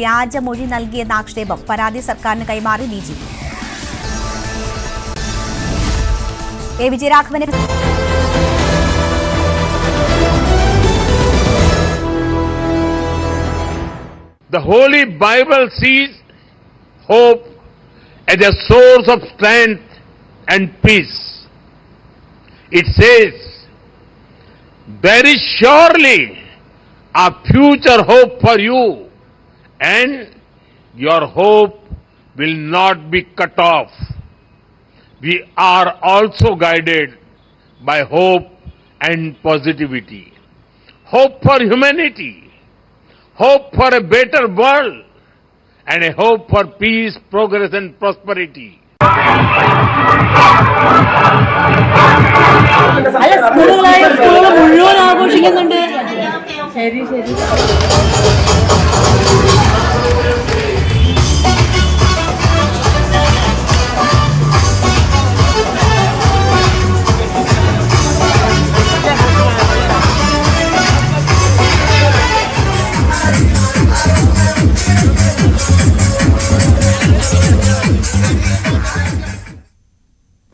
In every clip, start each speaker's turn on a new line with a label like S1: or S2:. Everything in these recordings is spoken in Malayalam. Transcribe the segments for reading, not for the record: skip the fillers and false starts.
S1: വ്യാജമൊഴി നൽകിയെന്ന ആക്ഷേപം പരാതി സർക്കാരിന് കൈമാറി ബിജെപി. എ വിജയരാഘവനെ
S2: The Holy Bible sees hope as a source of strength and peace. It says, there is surely a future hope for you, and your hope will not be cut off. We are also guided by hope and positivity. Hope for humanity, hope for a better world, and a hope for peace, progress and prosperity.
S3: മുഴുവൻ ആഘോഷിക്കുന്നുണ്ട്. ശരി ശരി.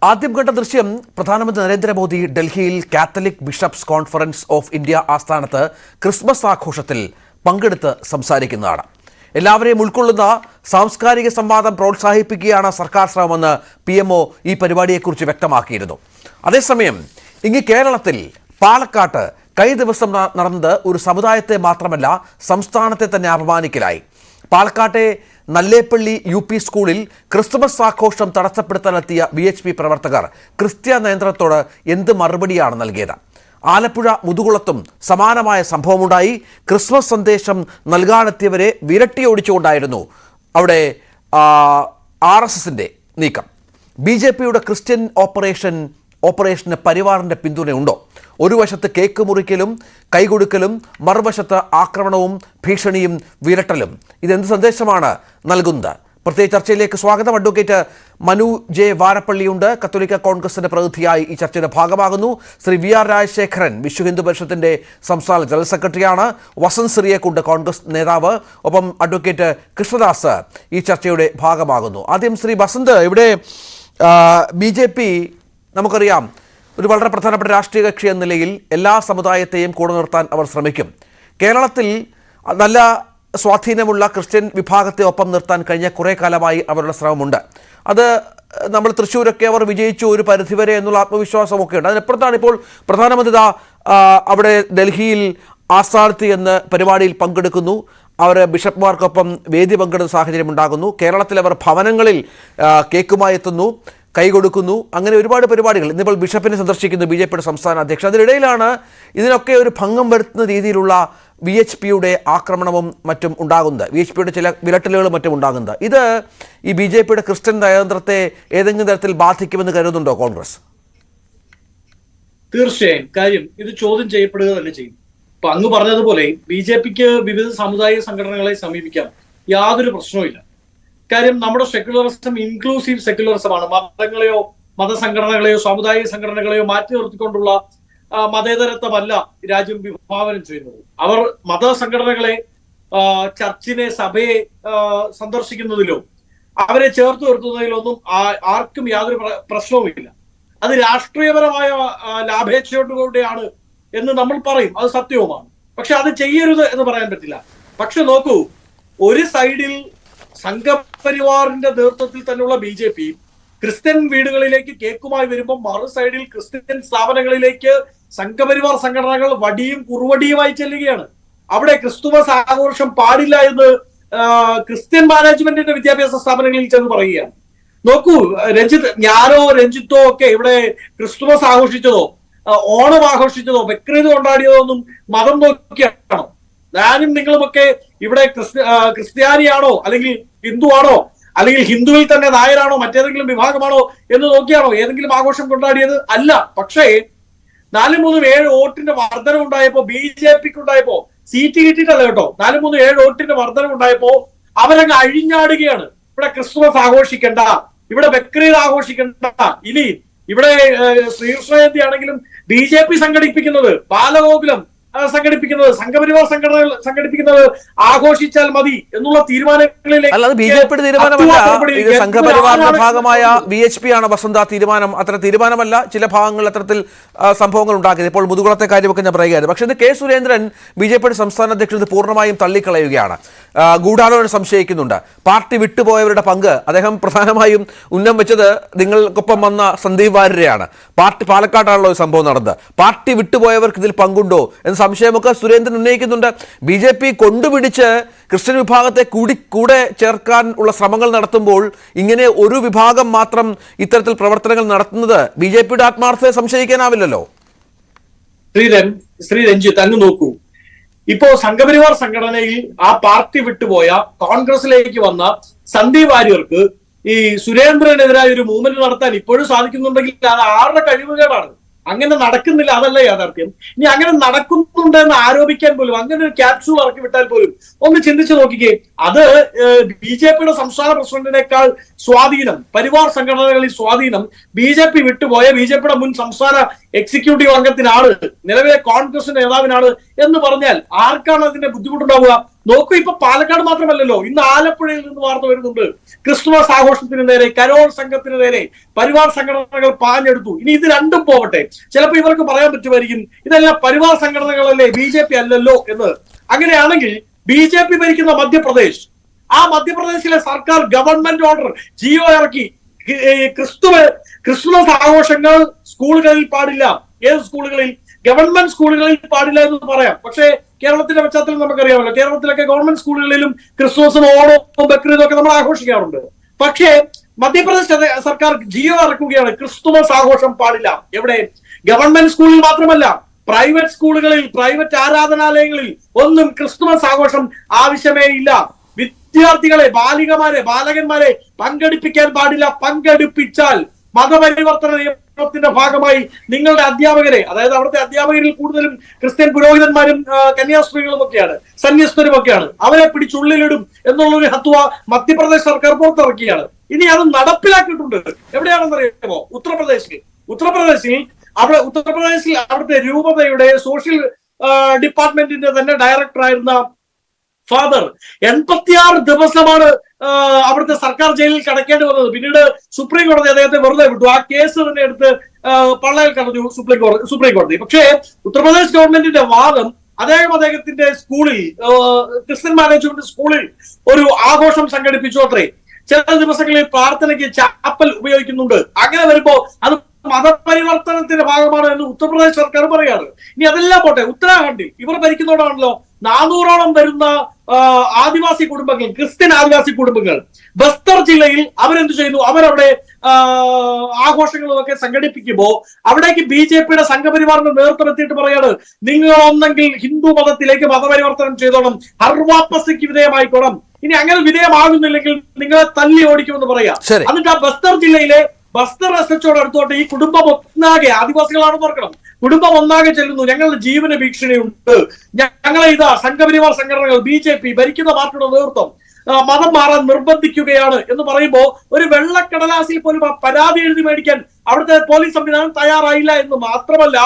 S4: ആദ്യം കണ്ട ദൃശ്യം പ്രധാനമന്ത്രി നരേന്ദ്രമോദി ഡൽഹിയിൽ Catholic bishops conference of India ആസ്ഥാനത്ത് ക്രിസ്മസ് ആഘോഷത്തിൽ പങ്കെടുത്ത് സംസാരിക്കുന്നതാണ്. എല്ലാവരെയും ഉൾക്കൊള്ളുന്ന സാംസ്കാരിക സംവാദം പ്രോത്സാഹിപ്പിക്കുകയാണ് സർക്കാർ ശ്രമമെന്ന് PMO ഈ പരിപാടിയെക്കുറിച്ച് വ്യക്തമാക്കിയിരുന്നു. അതേസമയം ഇങ്ങ് കേരളത്തിൽ പാലക്കാട്ട് കഴിഞ്ഞ ദിവസം നടന്നത് ഒരു സമുദായത്തെ മാത്രമല്ല സംസ്ഥാനത്തെ തന്നെ അപമാനിക്കലായി. പാലക്കാട്ടെ നല്ലേപ്പള്ളി UP സ്കൂളിൽ ക്രിസ്തുമസ് ആഘോഷം തടസ്സപ്പെടുത്താനെത്തിയ VHP പ്രവർത്തകർ ക്രിസ്ത്യ നേതൃത്വത്തോട് എന്ത് മറുപടിയാണ് നൽകിയത്? ആലപ്പുഴ മുതുകുളത്തും സമാനമായ സംഭവമുണ്ടായി. ക്രിസ്മസ് സന്ദേശം നൽകാനെത്തിയവരെ വിരട്ടിയോടിച്ചുകൊണ്ടായിരുന്നു അവിടെ RSSന്റെ നീക്കം. BJPയുടെ ക്രിസ്ത്യൻ ഓപ്പറേഷന് പരിവാറിന്റെ പിന്തുണയുണ്ടോ? ഒരു വശത്ത് കേക്ക് മുറിക്കലും കൈകൊടുക്കലും മറുവശത്ത് ആക്രമണവും ഭീഷണിയും വിരട്ടലും. ഇതെന്ത് സന്ദേശമാണ് നൽകുന്നത്? പ്രത്യേക ചർച്ചയിലേക്ക് സ്വാഗതം. അഡ്വക്കേറ്റ് മനു ജെ വാരപ്പള്ളിയുണ്ട്, കത്തോലിക്ക കോൺഗ്രസിന്റെ പ്രതിനിധിയായി ഈ ചർച്ചയുടെ ഭാഗമാകുന്നു. ശ്രീ VR രാജശേഖരൻ വിശ്വ ഹിന്ദു പരിഷത്തിന്റെ സംസ്ഥാന ജനറൽ സെക്രട്ടറിയാണ്. വസന്ത് സിറിയക്കുണ്ട്, കോൺഗ്രസ് നേതാവ്. ഒപ്പം അഡ്വക്കേറ്റ് കൃഷ്ണദാസ് ഈ ചർച്ചയുടെ ഭാഗമാകുന്നു. ആദ്യം ശ്രീ വസന്ത്, ഇവിടെ BJP നമുക്കറിയാം ഒരു വളരെ പ്രധാനപ്പെട്ട രാഷ്ട്രീയ കക്ഷി എന്ന നിലയിൽ എല്ലാ സമുദായത്തെയും കൂടെ നിർത്താൻ അവർ ശ്രമിക്കും. കേരളത്തിൽ നല്ല സ്വാധീനമുള്ള ക്രിസ്ത്യൻ വിഭാഗത്തെ ഒപ്പം നിർത്താൻ കഴിഞ്ഞ കുറേ കാലമായി അവരുടെ ശ്രമമുണ്ട്. അത് നമ്മൾ തൃശ്ശൂരൊക്കെ അവർ വിജയിച്ചു ഒരു പരിധിവരെ എന്നുള്ള ആത്മവിശ്വാസമൊക്കെ ഉണ്ട്. അതിനപ്പുറത്താണ് ഇപ്പോൾ പ്രധാനമന്ത്രി അവിടെ ഡൽഹിയിൽ ആസ്ഥാനത്ത് എന്ന് പരിപാടിയിൽ പങ്കെടുക്കുന്നു. അവർ ബിഷപ്പ്മാർക്കൊപ്പം വേദി പങ്കെടുത്ത സാഹചര്യം ഉണ്ടാകുന്നു. കേരളത്തിൽ അവർ ഭവനങ്ങളിൽ കേക്കുമായി എത്തുന്നു, കൈകൊടുക്കുന്നു. അങ്ങനെ ഒരുപാട് പരിപാടികൾ. ഇന്നിപ്പോൾ ബിഷപ്പിനെ സന്ദർശിക്കുന്നു BJPയുടെ സംസ്ഥാന അധ്യക്ഷൻ. അതിനിടയിലാണ് ഇതിനൊക്കെ ഒരു ഭംഗം വരുത്തുന്ന രീതിയിലുള്ള VHPയുടെ ആക്രമണവും മറ്റും ഉണ്ടാകുന്നത്, VHPയുടെ ചില വിരട്ടലുകളും മറ്റും ഉണ്ടാകുന്നത്. ഇത് ഈ BJPയുടെ ക്രിസ്ത്യൻ നയതന്ത്രത്തെ ഏതെങ്കിലും തരത്തിൽ ബാധിക്കുമെന്ന് കരുതുന്നുണ്ടോ കോൺഗ്രസ്?
S5: തീർച്ചയായും. കാര്യം ഇത് ചോദ്യം ചെയ്യപ്പെടുക തന്നെ ചെയ്യും. ഇപ്പൊ അങ്ങ് പറഞ്ഞതുപോലെ BJPക്ക് വിവിധ സാമുദായിക സംഘടനകളെ സമീപിക്കാം, യാതൊരു പ്രശ്നവുമില്ല. കാര്യം നമ്മുടെ സെക്യുലറിസം ഇൻക്ലൂസീവ് സെക്യുലറിസമാണ്. മതങ്ങളെയോ മതസംഘടനകളെയോ സാമുദായിക സംഘടനകളെയോ മാറ്റി നിർത്തിക്കൊണ്ടുള്ള മതേതരത്വമല്ല രാജ്യം വിഭാവനം ചെയ്യുന്നത്. അവർ മതസംഘടനകളെ, ചർച്ചിനെ, സഭയെ സന്ദർശിക്കുന്നതിലോ അവരെ ചേർത്ത് നിർത്തുന്നതിലൊന്നും ആർക്കും യാതൊരു പ്രശ്നവുമില്ല. അത് രാഷ്ട്രീയപരമായ ലാഭേച്ഛയോടുകൂടെയാണ് എന്ന് നമ്മൾ പറയും, അത് സത്യവുമാണ്. പക്ഷെ അത് ചെയ്യരുത് എന്ന് പറയാൻ പറ്റില്ല. പക്ഷെ നോക്കൂ, ഒരു സൈഡിൽ സംഘപരിവാറിന്റെ നേതൃത്വത്തിൽ തന്നെയുള്ള BJP ക്രിസ്ത്യൻ വീടുകളിലേക്ക് കേക്കുമായി വരുമ്പോൾ മറു സൈഡിൽ ക്രിസ്ത്യൻ സ്ഥാപനങ്ങളിലേക്ക് സംഘപരിവാർ സംഘടനകൾ വടിയും കുറുവടിയുമായി ചെല്ലുകയാണ്. അവിടെ ക്രിസ്തുമസ് ആഘോഷം പാടില്ല എന്ന് ക്രിസ്ത്യൻ മാനേജ്മെന്റിന്റെ വിദ്യാഭ്യാസ സ്ഥാപനങ്ങളിൽ ചെന്ന് പറയുകയാണ്. നോക്കൂ, രഞ്ജിത്തോ ഒക്കെ ഇവിടെ ക്രിസ്തുമസ് ആഘോഷിച്ചതോ ഓണം ആഘോഷിച്ചതോ ബക്രീദ് കൊണ്ടാടിയതോ ഒന്നും മതം നോക്കിയാണോ? ഞാനും നിങ്ങളുമൊക്കെ ഇവിടെ ക്രിസ്ത്യാനിയാണോ അല്ലെങ്കിൽ ഹിന്ദു ആണോ അല്ലെങ്കിൽ ഹിന്ദുവിൽ തന്നെ നായരാണോ മറ്റേതെങ്കിലും വിഭാഗമാണോ എന്ന് നോക്കിയാണോ ഏതെങ്കിലും ആഘോഷം കൊണ്ടാടിയത്? അല്ല. പക്ഷേ 4-3-7 വോട്ടിന്റെ വർധനം ഉണ്ടായപ്പോ BJPക്ക് ഉണ്ടായപ്പോ സീറ്റ് കിട്ടിയിട്ടല്ല കേട്ടോ, 4-3-7 വോട്ടിന്റെ വർധനം ഉണ്ടായപ്പോ അവരങ്ങ് അഴിഞ്ഞാടുകയാണ്. ഇവിടെ ക്രിസ്തുമസ് ആഘോഷിക്കണ്ട, ഇവിടെ ബക്രീദ് ആഘോഷിക്കണ്ട, ഇനി ഇവിടെ ശ്രീകൃഷ്ണ ജയന്തി ആണെങ്കിലും BJP സംഘടിപ്പിക്കുന്നത് ബാലഗോകുലം സംഘടിപ്പിക്കുന്നത്, സംഘപരിവാർ സംഘടനകൾ സംഘടിപ്പിക്കുന്നത് ആഘോഷിച്ചാൽ മതി എന്നുള്ള തീരുമാനങ്ങളിലേക്ക്.
S4: അല്ലാതെ ബി.ജെ.പിയുടെ തീരുമാനമല്ല, ഇത് സംഘപരിവാറിന്റെ ഭാഗമായ VHP ആണ് വസന്ത തീരുമാനം. അത്ര തീരുമാനമല്ല, ചില ഭാഗങ്ങളിൽ അത്തരത്തിൽ സംഭവങ്ങൾ ഉണ്ടാക്കിയത്. ഇപ്പോൾ മുതുകുളത്തെ കാര്യമൊക്കെ ഞാൻ പറയുകയായിരുന്നു. പക്ഷേ ഇത് കെ സുരേന്ദ്രൻ ബി.ജെ.പിയുടെ സംസ്ഥാന അധ്യക്ഷൻ ഇത് പൂർണ്ണമായും തള്ളിക്കളയുകയാണ്. ഗൂഢാലോചന സംശയിക്കുന്നുണ്ട്. പാർട്ടി വിട്ടുപോയവരുടെ പങ്ക് അദ്ദേഹം പ്രധാനമായും ഉന്നം വെച്ചത് നിങ്ങൾക്കൊപ്പം വന്ന സന്ദീപ് വാര്യരെയാണ്. പാർട്ടി പാലക്കാട്ടാണല്ലോ ഈ സംഭവം നടന്നത്. പാർട്ടി വിട്ടുപോയവർക്ക് ഇതിൽ പങ്കുണ്ടോ എന്ന സംശയമൊക്കെ സുരേന്ദ്രൻ ഉന്നയിക്കുന്നുണ്ട്. ബി.ജെ.പി കൊണ്ടുപിടിച്ച് ക്രിസ്ത്യൻ വിഭാഗത്തെ കൂടെ ചേർക്കാൻ ഉള്ള ശ്രമങ്ങൾ നടത്തുമ്പോൾ ഇങ്ങനെ ഒരു വിഭാഗം മാത്രം ഇത്തരത്തിൽ പ്രവർത്തനങ്ങൾ നടത്തുന്നത് ബി.ജെ.പിയുടെ ആത്മാർത്ഥതയെ സംശയിക്കാനാവില്ലല്ലോ.
S5: ശ്രീ രഞ്ജിത്ത്, അങ്ങ് നോക്കൂ, ഇപ്പോ സംഘപരിവാർ സംഘടനയിൽ ആ പാർട്ടി വിട്ടുപോയ കോൺഗ്രസിലേക്ക് വന്ന സന്ദീപ് വാര്യർക്ക് ഈ സുരേന്ദ്രനെതിരായ ഒരു മൂവ്മെന്റ് നടത്താൻ ഇപ്പോഴും സാധിക്കുന്നുണ്ടെങ്കിൽ അത് ആരുടെ കഴിവുകേടാണ്. അങ്ങനെ നടക്കുന്നില്ല, അതല്ല യാഥാർത്ഥ്യം. ഇനി അങ്ങനെ നടക്കുന്നുണ്ടെന്ന് ആരോപിക്കാൻ പോലും, അങ്ങനെ ഒരു ക്യാപ്സ്യൂൾ ഇറക്കി വിട്ടാൽ പോലും ഒന്ന് ചിന്തിച്ചു നോക്കിക്കേ. അത് ബി.ജെ.പിയുടെ സംസ്ഥാന പ്രസിഡന്റിനേക്കാൾ സ്വാധീനം, പരിവാർ സംഘടനകളിൽ സ്വാധീനം ബി.ജെ.പി വിട്ടുപോയ ബി.ജെ.പിയുടെ മുൻ സംസ്ഥാന എക്സിക്യൂട്ടീവ് അംഗത്തിനാണ്, നിലവിലെ കോൺഗ്രസിന്റെ നേതാവിനാണ് എന്ന് പറഞ്ഞാൽ ആർക്കാണ് അതിന്റെ ബുദ്ധിമുട്ടുണ്ടാവുക? നോക്കൂ, ഇപ്പൊ പാലക്കാട് മാത്രമല്ലല്ലോ, ഇന്ന് ആലപ്പുഴയിൽ നിന്ന് വാർത്ത വരുന്നുണ്ട്. ക്രിസ്തുമസ് ആഘോഷത്തിന് നേരെ, കരോൾ സംഘത്തിന് നേരെ പരിവാർ സംഘടനകൾ പാഞ്ഞെടുത്തു. ഇനി ഇത് രണ്ടും പോവട്ടെ, ചിലപ്പോൾ ഇവർക്ക് പറയാൻ പറ്റുമായിരിക്കും ഇതെല്ലാം പരിവാർ സംഘടനകളല്ലേ, ബി.ജെ.പി അല്ലല്ലോ എന്ന്. അങ്ങനെയാണെങ്കിൽ ബി.ജെ.പി ഭരിക്കുന്ന മധ്യപ്രദേശ്, ആ മധ്യപ്രദേശിലെ സർക്കാർ ഗവൺമെന്റ് ഓർഡർ ജിയോ ഇറക്കി. ക്രിസ്തുമസ് ആഘോഷങ്ങൾ സ്കൂളുകളിൽ പാടില്ല. ഏത് സ്കൂളുകളിൽ? ഗവൺമെന്റ് സ്കൂളുകളിൽ പാടില്ല എന്ന് പറയാം. പക്ഷേ കേരളത്തിന്റെ പശ്ചാത്തലം നമുക്കറിയാമല്ലോ, കേരളത്തിലൊക്കെ ഗവൺമെന്റ് സ്കൂളുകളിലും ക്രിസ്മസും ഓണവും ബക്രീദും ഒക്കെ നമ്മൾ ആഘോഷിക്കാറുണ്ട്. പക്ഷേ മധ്യപ്രദേശ് സർക്കാർ ജിയോ ഇറക്കുകയാണ്, ക്രിസ്തുമസ് ആഘോഷം പാടില്ല. എവിടെ? ഗവൺമെന്റ് സ്കൂളിൽ മാത്രമല്ല, പ്രൈവറ്റ് സ്കൂളുകളിൽ, പ്രൈവറ്റ് ആരാധനാലയങ്ങളിൽ ഒന്നും ക്രിസ്തുമസ് ആഘോഷം ആവശ്യമേ ഇല്ല. വിദ്യാർത്ഥികളെ, ബാലകന്മാരെ പങ്കെടുപ്പിക്കാൻ പാടില്ല. പങ്കെടുപ്പിച്ചാൽ മതപരിവർത്തന നിയമത്തിന്റെ ഭാഗമായി നിങ്ങളുടെ അധ്യാപകരെ, അതായത് അവിടുത്തെ അധ്യാപകരിൽ കൂടുതലും ക്രിസ്ത്യൻ പുരോഹിതന്മാരും കന്യാസ്ത്രീകളും ഒക്കെയാണ്, സന്യസ്തരും ഒക്കെയാണ്, അവരെ പിടിച്ചുള്ളിലിടും എന്നുള്ളൊരു ഹത്വ മധ്യപ്രദേശ് സർക്കാർ പുറത്തിറക്കിയാണ്. ഇനി അത് നടപ്പിലാക്കിയിട്ടുണ്ട്. എവിടെയാണെന്നറിയാമോ? ഉത്തർപ്രദേശിൽ അവിടുത്തെ രൂപതയുടെ സോഷ്യൽ ഡിപ്പാർട്ട്മെന്റിന്റെ തന്നെ ഡയറക്ടറായിരുന്ന ഫാദർ 86 ദിവസമാണ് അവിടുത്തെ സർക്കാർ ജയിലിൽ കിടക്കേണ്ടി വന്നത്. പിന്നീട് സുപ്രീം കോടതി അദ്ദേഹത്തെ വെറുതെ വിട്ടു. ആ കേസ് തന്നെ എടുത്ത് പള്ളയിൽ കടന്നു സുപ്രീം കോടതി. പക്ഷേ ഉത്തർപ്രദേശ് ഗവൺമെന്റിന്റെ വാദം, അദ്ദേഹത്തിന്റെ സ്കൂളിൽ, ക്രിസ്ത്യൻ മാനേജ്മെന്റ് സ്കൂളിൽ ഒരു ആഘോഷം സംഘടിപ്പിച്ചു അത്രേ. ചില ദിവസങ്ങളിൽ പ്രാർത്ഥനയ്ക്ക് ചാപ്പൽ ഉപയോഗിക്കുന്നുണ്ട്. അങ്ങനെ വരുമ്പോ അത് മതപരിവർത്തനത്തിന്റെ ഭാഗമാണ് എന്ന് ഉത്തർപ്രദേശ് സർക്കാർ പറയാണ്. ഇനി അതെല്ലാം പോട്ടെ, ഉത്തരാഖണ്ഡിൽ ഇവർ ഭരിക്കുന്നതോടാണല്ലോ 400ഓളം വരുന്ന ആദിവാസി കുടുംബങ്ങൾ, ക്രിസ്ത്യൻ ആദിവാസി കുടുംബങ്ങൾ ബസ്തർ ജില്ലയിൽ അവരെന്ത് ചെയ്യുന്നു? അവരവിടെ ആഘോഷങ്ങളൊക്കെ സംഘടിപ്പിക്കുമ്പോൾ അവിടേക്ക് ബി.ജെ.പിയുടെ സംഘപരിവാറിന്റെ നേതൃത്വം എത്തിയിട്ട് പറയാണ്, നിങ്ങൾ ഒന്നെങ്കിൽ ഹിന്ദു മതത്തിലേക്ക് മതപരിവർത്തനം ചെയ്തോണം, ഹർവാപ്പസിക്ക് വിധേയമായിക്കോണം. ഇനി അങ്ങനെ വിധേയമാകുന്നില്ലെങ്കിൽ നിങ്ങളെ തല്ലി ഓടിക്കുമെന്ന് പറയാം. എന്നിട്ട് ആ ബസ്തർ ജില്ലയിലെ ബസ്തർ SHO അടുത്തോട്ട് ഈ കുടുംബം ഒന്നാകെ, ആദിവാസികളാണെന്ന് ഓർക്കണം, കുടുംബം ഒന്നാകെ ചെല്ലുന്നു, ഞങ്ങളുടെ ജീവന ഭീഷണിയുണ്ട്, ഞങ്ങളെ സംഘപരിവാർ സംഘടനകൾ, ബി.ജെ.പി ഭരിക്കുന്ന പാർട്ടിയുടെ നേതൃത്വം മതം മാറാൻ നിർബന്ധിക്കുകയാണ് എന്ന് പറയുമ്പോൾ ഒരു വെള്ളക്കടലാസിൽ പോലും ആ പരാതി എഴുതി മേടിക്കാൻ അവിടുത്തെ പോലീസ് സംവിധാനം തയ്യാറായില്ല എന്ന് മാത്രമല്ല,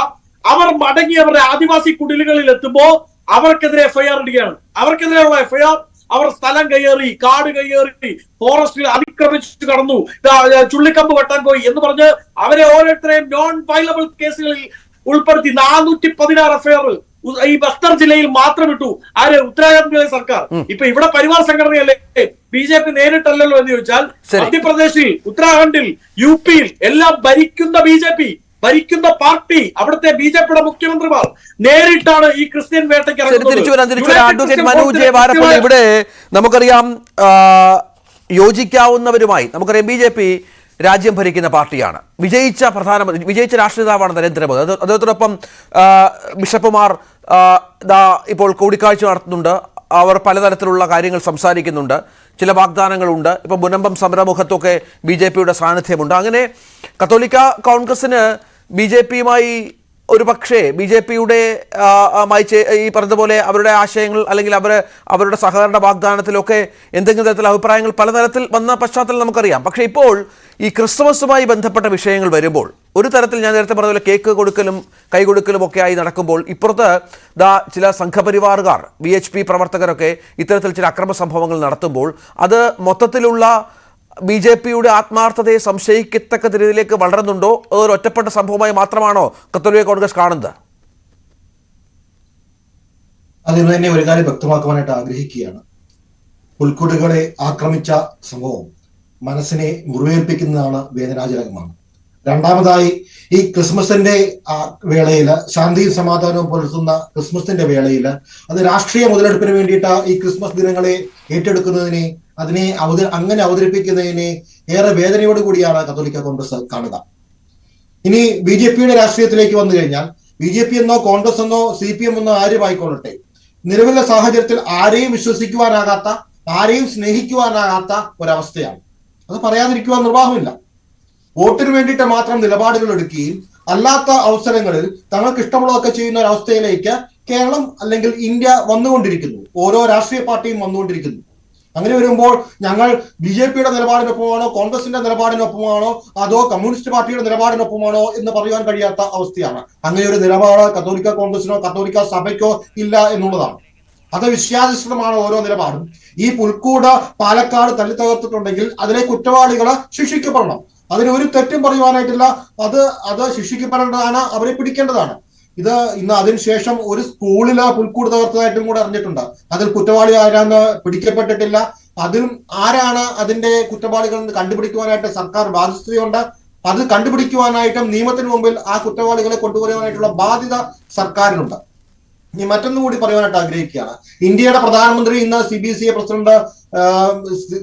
S5: അവർ മടങ്ങി അവരുടെ ആദിവാസി കുടിലുകളിൽ എത്തുമ്പോ അവർക്കെതിരെ FIR ഇടുകയാണ്. അവർക്കെതിരെയുള്ള FIR, അവർ സ്ഥലം കയ്യേറി, കാട് കയ്യേറി, ഫോറസ്റ്റിൽ അതിക്രമിച്ചു കടന്നു, ചുള്ളിക്കമ്പ് വെട്ടാൻ പോയി എന്ന് പറഞ്ഞ് അവരെ ഓരോരുത്തരെയും നോൺ ഫൈലബിൾ കേസുകളിൽ ഉൾപ്പെടുത്തി 416 FIR ഈ ബസ്തർ ജില്ലയിൽ മാത്രം ഇട്ടു. ആര്? ഉത്തരാഖണ്ഡിലെ സർക്കാർ. ഇപ്പൊ ഇവിടെ പരിവാർ സംഘടനയല്ലേ, ബി.ജെ.പി നേരിട്ടല്ലല്ലോ എന്ന് ചോദിച്ചാൽ, മധ്യപ്രദേശിൽ, ഉത്തരാഖണ്ഡിൽ, UP-യിൽ എല്ലാം ഭരിക്കുന്ന ബി.ജെ.പി, ഭരിക്കുന്ന പാർട്ടി, അവിടുത്തെ ബി.ജെ.പിയുടെ മുഖ്യമന്ത്രിമാർ നേരിട്ടാണ് ഈ ക്രിസ്ത്യൻ വേട്ടയ്ക്ക്
S4: ഇറങ്ങുന്നത്. ഇവിടെ നമുക്കറിയാം, യോജിക്കാവുന്നവരുമായി നമുക്കറിയാം ബി.ജെ.പി രാജ്യം ഭരിക്കുന്ന പാർട്ടിയാണ്. വിജയിച്ച രാഷ്ട്രീയ നേതാവാണ് നരേന്ദ്രമോദി. അദ്ദേഹത്തോടൊപ്പം ബിഷപ്പുമാർ ഇപ്പോൾ കൂടിക്കാഴ്ച നടത്തുന്നുണ്ട്. അവർ പലതരത്തിലുള്ള കാര്യങ്ങൾ സംസാരിക്കുന്നുണ്ട്. ചില വാഗ്ദാനങ്ങളുണ്ട്. ഇപ്പോൾ മുനമ്പം സമരമുഖത്തൊക്കെ ബി.ജെ.പിയുടെ സാന്നിധ്യമുണ്ട്. അങ്ങനെ കത്തോലിക്ക കോൺഗ്രസിന് ബി.ജെ.പിയുമായി ഒരു പക്ഷേ ബി.ജെ.പിയുടെ ഈ പറഞ്ഞതുപോലെ അവരുടെ ആശയങ്ങൾ അല്ലെങ്കിൽ അവരുടെ സഹകരണ വാഗ്ദാനത്തിലൊക്കെ എന്തെങ്കിലും തരത്തിലുള്ള അഭിപ്രായങ്ങൾ പലതരത്തിൽ വന്ന പശ്ചാത്തലം നമുക്കറിയാം. പക്ഷേ ഇപ്പോൾ ഈ ക്രിസ്മസുമായി ബന്ധപ്പെട്ട വിഷയങ്ങൾ വരുമ്പോൾ ഒരു തരത്തിൽ ഞാൻ നേരത്തെ പറഞ്ഞ പോലെ കേക്ക് കൊടുക്കലും കൈ കൊടുക്കലും ഒക്കെ ആയി നടക്കുമ്പോൾ ഇപ്പുറത്ത് ചില സംഘപരിവാറുകാർ VHP പ്രവർത്തകരൊക്കെ ഇത്തരത്തിൽ ചില അക്രമ സംഭവങ്ങൾ നടത്തുമ്പോൾ അത് മൊത്തത്തിലുള്ള BJPയുടെ ആത്മാർത്ഥതയെ സംശയിക്കത്തക്ക രീതിയിലേക്ക് വളരുന്നുണ്ടോ? അതൊരു ഒറ്റപ്പെട്ട സംഭവമായി മാത്രമാണോ കത്തോലിക്ക കോൺഗ്രസ് കാണുന്നത്?
S6: അതിന് തന്നെ ഒരു കാര്യം വ്യക്തമാക്കുവാനായിട്ട് ആഗ്രഹിക്കുകയാണ്. പുൽക്കൂടുകളെ ആക്രമിച്ച സംഭവം മനസ്സിനെ മുറിവേൽപ്പിക്കുന്നതാണ്, വേദനാജനകമാണ്. രണ്ടാമതായി ഈ ക്രിസ്മസിന്റെ വേളയില് ശാന്തിയും സമാധാനവും പുലർത്തുന്ന ക്രിസ്മസിന്റെ വേളയില് അത് രാഷ്ട്രീയ മുതലെടുപ്പിന് വേണ്ടിയിട്ട് ഈ ക്രിസ്മസ് ദിനങ്ങളെ ഏറ്റെടുക്കുന്നതിനെ അതിനെ അങ്ങനെ അവതരിപ്പിക്കുന്നതിനെ ഏറെ വേദനയോടുകൂടിയാണ് കത്തോലിക്ക കോൺഗ്രസ് കാണുക. ഇനി BJPയുടെ രാഷ്ട്രീയത്തിലേക്ക് വന്നു കഴിഞ്ഞാൽ BJP എന്നോ കോൺഗ്രസ് എന്നോ CPM എന്നോ ആരും ആയിക്കൊള്ളട്ടെ, നിലവിലെ സാഹചര്യത്തിൽ ആരെയും വിശ്വസിക്കുവാനാകാത്ത, ആരെയും സ്നേഹിക്കുവാനാകാത്ത ഒരവസ്ഥയാണ്. അത് പറയാതിരിക്കുവാൻ നിർവാഹമില്ല. വോട്ടിന് വേണ്ടിയിട്ട് മാത്രം നിലപാടുകൾ എടുക്കുകയും അല്ലാത്ത അവസരങ്ങളിൽ തങ്ങൾക്ക് ഇഷ്ടമുള്ളതൊക്കെ ചെയ്യുന്ന ഒരു അവസ്ഥയിലേക്ക് കേരളം അല്ലെങ്കിൽ ഇന്ത്യ വന്നുകൊണ്ടിരിക്കുന്നു. ഓരോ രാഷ്ട്രീയ പാർട്ടിയും വന്നുകൊണ്ടിരിക്കുന്നു. അങ്ങനെ വരുമ്പോൾ ഞങ്ങൾ BJPയുടെ നിലപാടിനൊപ്പമാണോ, കോൺഗ്രസിന്റെ നിലപാടിനൊപ്പമാണോ, അതോ കമ്മ്യൂണിസ്റ്റ് പാർട്ടിയുടെ നിലപാടിനൊപ്പമാണോ എന്ന് പറയുവാൻ കഴിയാത്ത അവസ്ഥയാണ്. അങ്ങനെ ഒരു നിലപാട് കത്തോലിക്ക കോൺഗ്രസിനോ കത്തോലിക്ക സഭയ്ക്കോ ഇല്ല എന്നുള്ളതാണ്. അത് വിശ്വാസിഷ്ടമാണ് ഓരോ നിലപാടും. ഈ പുൽക്കൂട് പാലക്കാട് തല്ലി തകർത്തിട്ടുണ്ടെങ്കിൽ അതിലെ കുറ്റവാളികള് ശിക്ഷിക്കപ്പെടണം. അതിന് ഒരു തെറ്റും പറയുവാനായിട്ടില്ല. അത് ശിക്ഷിക്കപ്പെടേണ്ടതാണ്, അവരെ പിടിക്കേണ്ടതാണ്. ഇത് ഇന്ന് അതിനുശേഷം ഒരു സ്കൂളില് പുൽക്കൂട് തകർത്തതായിട്ടും കൂടെ അറിഞ്ഞിട്ടുണ്ട്. അതിൽ കുറ്റവാളി ആരാന്ന് പിടിക്കപ്പെട്ടിട്ടില്ല. അതിൽ ആരാണ് അതിന്റെ കുറ്റവാളികൾ കണ്ടുപിടിക്കുവാനായിട്ട് സർക്കാർ ബാധ്യതയുണ്ട്. അത് കണ്ടുപിടിക്കുവാനായിട്ടും നിയമത്തിന് മുമ്പിൽ ആ കുറ്റവാളികളെ കൊണ്ടുവരുവാനായിട്ടുള്ള ബാധ്യത സർക്കാരിനുണ്ട്. ഇനി മറ്റൊന്നും കൂടി പറയുവാനായിട്ട് ആഗ്രഹിക്കുകയാണ്. ഇന്ത്യയുടെ പ്രധാനമന്ത്രി ഇന്ന് CBSE പ്രസിഡന്റ്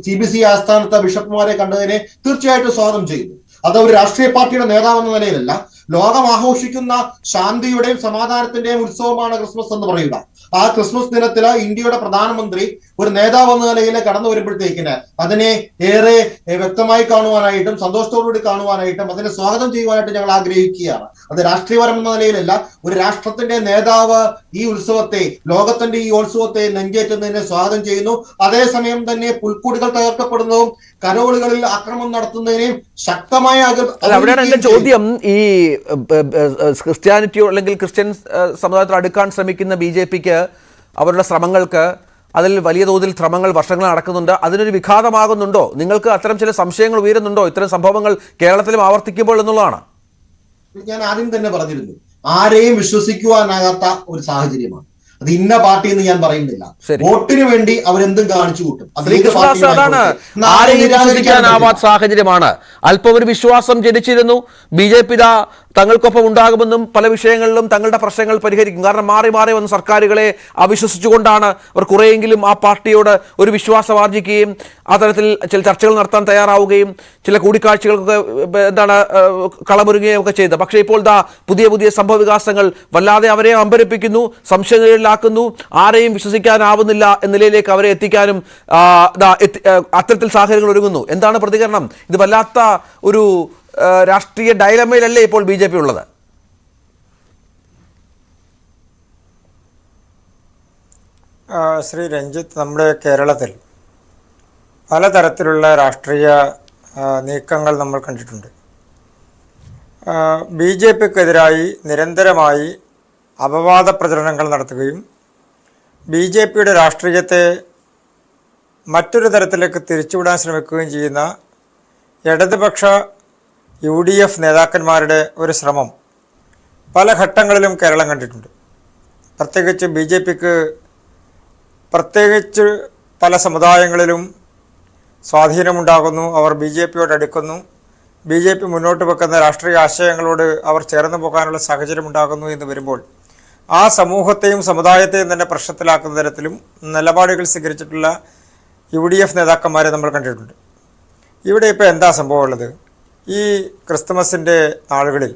S6: CBSE ആസ്ഥാനത്ത് ബിഷപ്പുമാരെ കണ്ടതിനെ തീർച്ചയായിട്ടും സ്വാഗതം ചെയ്യുന്നു. അത് ഒരു രാഷ്ട്രീയ പാർട്ടിയുടെ നേതാവെന്ന നിലയിലല്ല, ലോകം ആഘോഷിക്കുന്ന ശാന്തിയുടെയും സമാധാനത്തിന്റെയും ഉത്സവമാണ് ക്രിസ്മസ് എന്ന് പറയുക. ആ ക്രിസ്മസ് ദിനത്തില് ഇന്ത്യയുടെ പ്രധാനമന്ത്രി ഒരു നേതാവ് എന്ന നിലയിൽ കടന്നു വരുമ്പോഴത്തേക്കിന് അതിനെ ഏറെ വ്യക്തമായി കാണുവാനായിട്ടും സന്തോഷത്തോടുകൂടി കാണുവാനായിട്ടും അതിനെ സ്വാഗതം ചെയ്യുവാനായിട്ട് ഞങ്ങൾ ആഗ്രഹിക്കുകയാണ്. അത് രാഷ്ട്രീയപരം എന്ന നിലയിലല്ല, ഒരു രാഷ്ട്രത്തിന്റെ നേതാവ് ഈ ഉത്സവത്തെ, ലോകത്തിന്റെ ഈ ഉത്സവത്തെ നെഞ്ചേറ്റുന്നതിനെ സ്വാഗതം ചെയ്യുന്നു. അതേസമയം തന്നെ പുൽക്കൂടുകൾ തകർക്കപ്പെടുന്നതും കരോളുകളിൽ ആക്രമണം നടത്തുന്നതിനെയും ശക്തമായ
S4: അവിടെയാണ് എന്റെ ചോദ്യം. ഈ ക്രിസ്ത്യാനിറ്റിയോ അല്ലെങ്കിൽ ക്രിസ്ത്യൻ സമുദായത്തിൽ അടുക്കാൻ ശ്രമിക്കുന്ന BJPക്ക് അവരുടെ ശ്രമങ്ങൾക്ക് അതിൽ വലിയ തോതിൽ ശ്രമങ്ങൾ വർഷങ്ങൾ നടക്കുന്നുണ്ട്. അതിനൊരു വിഘാതമാകുന്നുണ്ടോ? നിങ്ങൾക്ക് അത്തരം ചില സംശയങ്ങൾ ഉയരുന്നുണ്ടോ ഇത്തരം സംഭവങ്ങൾ കേരളത്തിലും ആവർത്തിക്കുമ്പോൾ എന്നുള്ളതാണ്.
S6: ഞാൻ ആദ്യം തന്നെ പറഞ്ഞിരുന്നു, ആരെയും വിശ്വസിക്കുവാനാകാത്ത ഒരു സാഹചര്യമാണ്. അത് ഇന്ന പാർട്ടി എന്ന് ഞാൻ പറയുന്നില്ല. വോട്ടിന് വേണ്ടി അവരെന്തും കാണിച്ചു കൂട്ടും.
S4: അതാണ് ആരെയും വിശ്വസിക്കാനാവാത്ത സാഹചര്യമാണ്. അല്പം ഒരു വിശ്വാസം ജനിച്ചിരുന്നു. BJP തങ്ങൾക്കൊപ്പം ഉണ്ടാകുമെന്നും പല വിഷയങ്ങളിലും തങ്ങളുടെ പ്രശ്നങ്ങൾ പരിഹരിക്കും. കാരണം മാറി മാറി വന്ന സർക്കാരുകളെ അവിശ്വസിച്ചുകൊണ്ടാണ് അവർ കുറേയെങ്കിലും ആ പാർട്ടിയോട് ഒരു വിശ്വാസം ആർജിക്കുകയും ആ തരത്തിൽ ചില ചർച്ചകൾ നടത്താൻ തയ്യാറാവുകയും ചില കൂടിക്കാഴ്ചകൾക്കൊക്കെ കളമൊരുങ്ങുകയും ഒക്കെ ചെയ്തത്. പക്ഷേ ഇപ്പോൾ പുതിയ പുതിയ സംഭവ വികാസങ്ങൾ വല്ലാതെ അവരെ അമ്പരപ്പിക്കുന്നു, സംശയങ്ങളിലാക്കുന്നു. ആരെയും വിശ്വസിക്കാനാവുന്നില്ല എന്ന നിലയിലേക്ക് അവരെ എത്തിക്കാനും അത്തരത്തിൽ സാഹചര്യങ്ങൾ ഒരുങ്ങുന്നു. എന്താണ് പ്രതികരണം? ഇത് വല്ലാത്ത ഒരു രാഷ്ട്രീയ ഡയലമയിലല്ലേ ഇപ്പോൾ BJP ഉള്ളത്?
S7: ശ്രീ രഞ്ജിത്ത്, നമ്മുടെ കേരളത്തിൽ പലതരത്തിലുള്ള രാഷ്ട്രീയ നീക്കങ്ങൾ നമ്മൾ കണ്ടിട്ടുണ്ട്. BJPക്കെതിരായി നിരന്തരമായി അപവാദ പ്രചരണങ്ങൾ നടത്തുകയും BJPയുടെ രാഷ്ട്രീയത്തെ മറ്റൊരു തരത്തിലേക്ക് തിരിച്ചുവിടാൻ ശ്രമിക്കുകയും ചെയ്യുന്ന ഇടതുപക്ഷ UDF നേതാക്കന്മാരുടെ ഒരു ശ്രമം പല ഘട്ടങ്ങളിലും കേരളം കണ്ടിട്ടുണ്ട്. പ്രത്യേകിച്ച് BJPക്ക് പ്രത്യേകിച്ച് പല സമുദായങ്ങളിലും സ്വാധീനമുണ്ടാകുന്നു. അവർ BJPയോട് അടുക്കുന്നു. BJP മുന്നോട്ട് വെക്കുന്ന രാഷ്ട്രീയ ആശയങ്ങളോട് അവർ ചേർന്ന് പോകാനുള്ള സാഹചര്യം ഉണ്ടാകുന്നു എന്ന് വരുമ്പോൾ ആ സമൂഹത്തെയും സമുദായത്തെയും തന്നെ പ്രശ്നത്തിലാക്കുന്ന തരത്തിലും നിലപാടുകൾ സ്വീകരിച്ചിട്ടുള്ള UDF നേതാക്കന്മാരെ നമ്മൾ കണ്ടിട്ടുണ്ട്. ഇവിടെ ഇപ്പോൾ എന്താ സംഭവമുള്ളത്? ഈ ക്രിസ്തുമസിൻ്റെ നാളുകളിൽ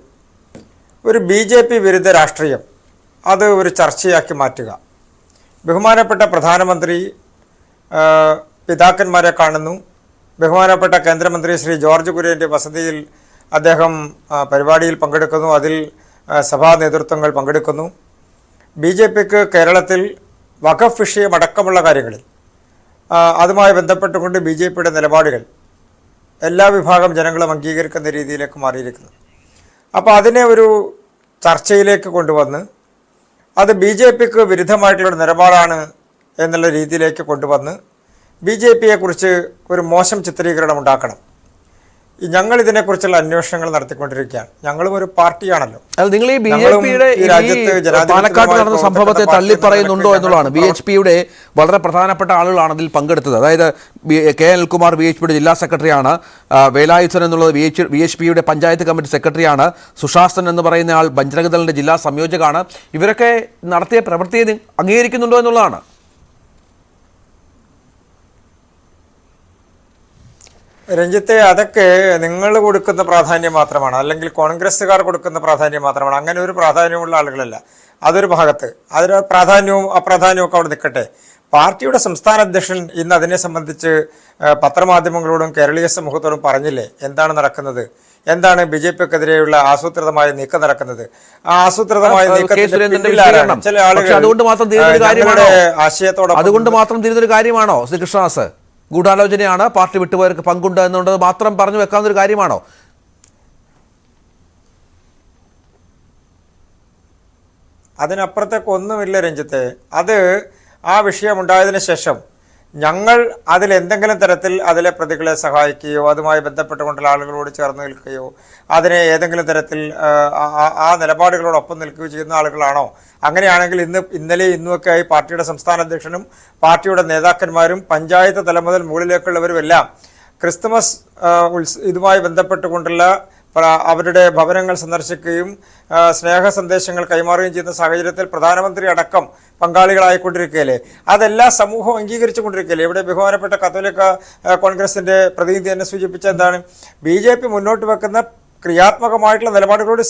S7: ഒരു BJP വിരുദ്ധ രാഷ്ട്രീയം അത് ഒരു ചർച്ചയാക്കി മാറ്റുക. ബഹുമാനപ്പെട്ട പ്രധാനമന്ത്രി പിതാക്കന്മാരെ കാണുന്നു. ബഹുമാനപ്പെട്ട കേന്ദ്രമന്ത്രി ശ്രീ ജോർജ് കുര്യൻ്റെ വസതിയിൽ അദ്ദേഹം പരിപാടിയിൽ പങ്കെടുക്കുന്നു. അതിൽ സഭാ നേതൃത്വങ്ങൾ പങ്കെടുക്കുന്നു. BJPക്ക് കേരളത്തിൽ വഖഫ് വിഷയമടക്കമുള്ള കാര്യങ്ങളിൽ അതുമായി ബന്ധപ്പെട്ടുകൊണ്ട് BJPയുടെ നിലപാടുകൾ എല്ലാ വിഭാഗം ജനങ്ങളും അംഗീകരിക്കുന്ന രീതിയിലേക്ക് മാറിയിരിക്കുന്നു. അപ്പോൾ അതിനെ ഒരു ചർച്ചയിലേക്ക് കൊണ്ടുവന്ന് അത് BJPക്ക് വിരുദ്ധമായിട്ടുള്ളൊരു നിലപാടാണ് എന്നുള്ള രീതിയിലേക്ക് കൊണ്ടുവന്ന് BJPയെക്കുറിച്ച് ഒരു മോശം ചിത്രീകരണം ഉണ്ടാക്കണം. ഞങ്ങൾ ഇതിനെക്കുറിച്ചുള്ള അന്വേഷണങ്ങൾ നടത്തിക്കൊണ്ടിരിക്കുകയാണ്. ഞങ്ങളും ഒരു പാർട്ടിയാണല്ലോ.
S4: നിങ്ങൾ ഈ BJPയുടെ പാലക്കാട് നടന്ന സംഭവത്തെ തള്ളിപ്പറയുന്നുണ്ടോ എന്നുള്ളതാണ്. BHPയുടെ വളരെ പ്രധാനപ്പെട്ട ആളുകളാണ് അതിൽ പങ്കെടുത്തത്. അതായത് K. അനിൽകുമാർ BHPയുടെ ജില്ലാ സെക്രട്ടറിയാണ്, വേലായുധൻ എന്നുള്ളത് BHPയുടെ പഞ്ചായത്ത് കമ്മിറ്റി സെക്രട്ടറിയാണ്, സുശാസൻ എന്ന് പറയുന്ന ആൾ ബജ്രംഗ്ദളിന്റെ ജില്ലാ സംയോജകമാണ്. ഇവരൊക്കെ നടത്തിയ പ്രവൃത്തിയെ അംഗീകരിക്കുന്നുണ്ടോ എന്നുള്ളതാണ്.
S7: രഞ്ജിത്തെ, അതൊക്കെ നിങ്ങൾ കൊടുക്കുന്ന പ്രാധാന്യം മാത്രമാണ്, അല്ലെങ്കിൽ കോൺഗ്രസ്സുകാർ കൊടുക്കുന്ന പ്രാധാന്യം മാത്രമാണ്. അങ്ങനെ ഒരു പ്രാധാന്യമുള്ള ആളുകളല്ല. അതൊരു ഭാഗത്ത്, അതിന് പ്രാധാന്യവും അപ്രാധാന്യവും ഒക്കെ അവിടെ നിൽക്കട്ടെ. പാർട്ടിയുടെ സംസ്ഥാന അധ്യക്ഷൻ ഇന്ന് അതിനെ സംബന്ധിച്ച് പത്രമാധ്യമങ്ങളോടും കേരളീയ സമൂഹത്തോടും പറഞ്ഞില്ലേ എന്താണ് നടക്കുന്നത്, എന്താണ് BJPക്കെതിരെയുള്ള ആസൂത്രിതമായ നീക്കം നടക്കുന്നത്. ആ ആസൂത്രിതമായ നീക്കത്തിന്റെ ചില ആളുകൾ ആശയത്തോടെ
S4: അതുകൊണ്ട് മാത്രം തീരുന്നൊരു കാര്യമാണോ ശ്രീകൃഷ്ണദാസ്? ഗൂഢാലോചനയാണ്, പാർട്ടി വിട്ടുപോയവർക്ക് പങ്കുണ്ട് എന്നുള്ളത് മാത്രം പറഞ്ഞു വെക്കാവുന്നൊരു കാര്യമാണോ?
S7: അതിനപ്പുറത്തേക്ക് ഒന്നുമില്ല രഞ്ജിത്തെ. അത് ആ വിഷയമുണ്ടായതിനു ശേഷം ഞങ്ങൾ അതിൽ എന്തെങ്കിലും തരത്തിൽ അതിലെ പ്രതികളെ സഹായിക്കുകയോ അതുമായി ബന്ധപ്പെട്ടുകൊണ്ടുള്ള ആളുകളോട് ചേർന്ന് നിൽക്കുകയോ അതിനെ ഏതെങ്കിലും തരത്തിൽ ആ നിലപാടുകളോടൊപ്പം നിൽക്കുകയോ ചെയ്യുന്ന ആളുകളാണോ? അങ്ങനെയാണെങ്കിൽ ഇന്നലെ ഇന്നുമൊക്കെ ആയി പാർട്ടിയുടെ സംസ്ഥാന അധ്യക്ഷനും പാർട്ടിയുടെ നേതാക്കന്മാരും പഞ്ചായത്ത് തലം മുതൽ മുകളിലേക്കുള്ളവരും എല്ലാം ക്രിസ്തുമസ് ഇതുമായി ബന്ധപ്പെട്ടുകൊണ്ടുള്ള അവരുടെ ഭവനങ്ങൾ സന്ദർശിക്കുകയും സ്നേഹ സന്ദേശങ്ങൾ കൈമാറുകയും ചെയ്യുന്ന സാഹചര്യത്തിൽ പ്രധാനമന്ത്രി അടക്കം പങ്കാളികളായിക്കൊണ്ടിരിക്കുകയല്ലേ. അതെല്ലാം സമൂഹം അംഗീകരിച്ചു കൊണ്ടിരിക്കുകയല്ലേ. ഇവിടെ ബഹുമാനപ്പെട്ട കത്തോലിക്ക കോൺഗ്രസിന്റെ പ്രതിനിധി തന്നെ സൂചിപ്പിച്ച എന്താണ്, BJP മുന്നോട്ട് വെക്കുന്ന ക്രിയാത്മകമായിട്ടുള്ള നിലപാടുകളോട്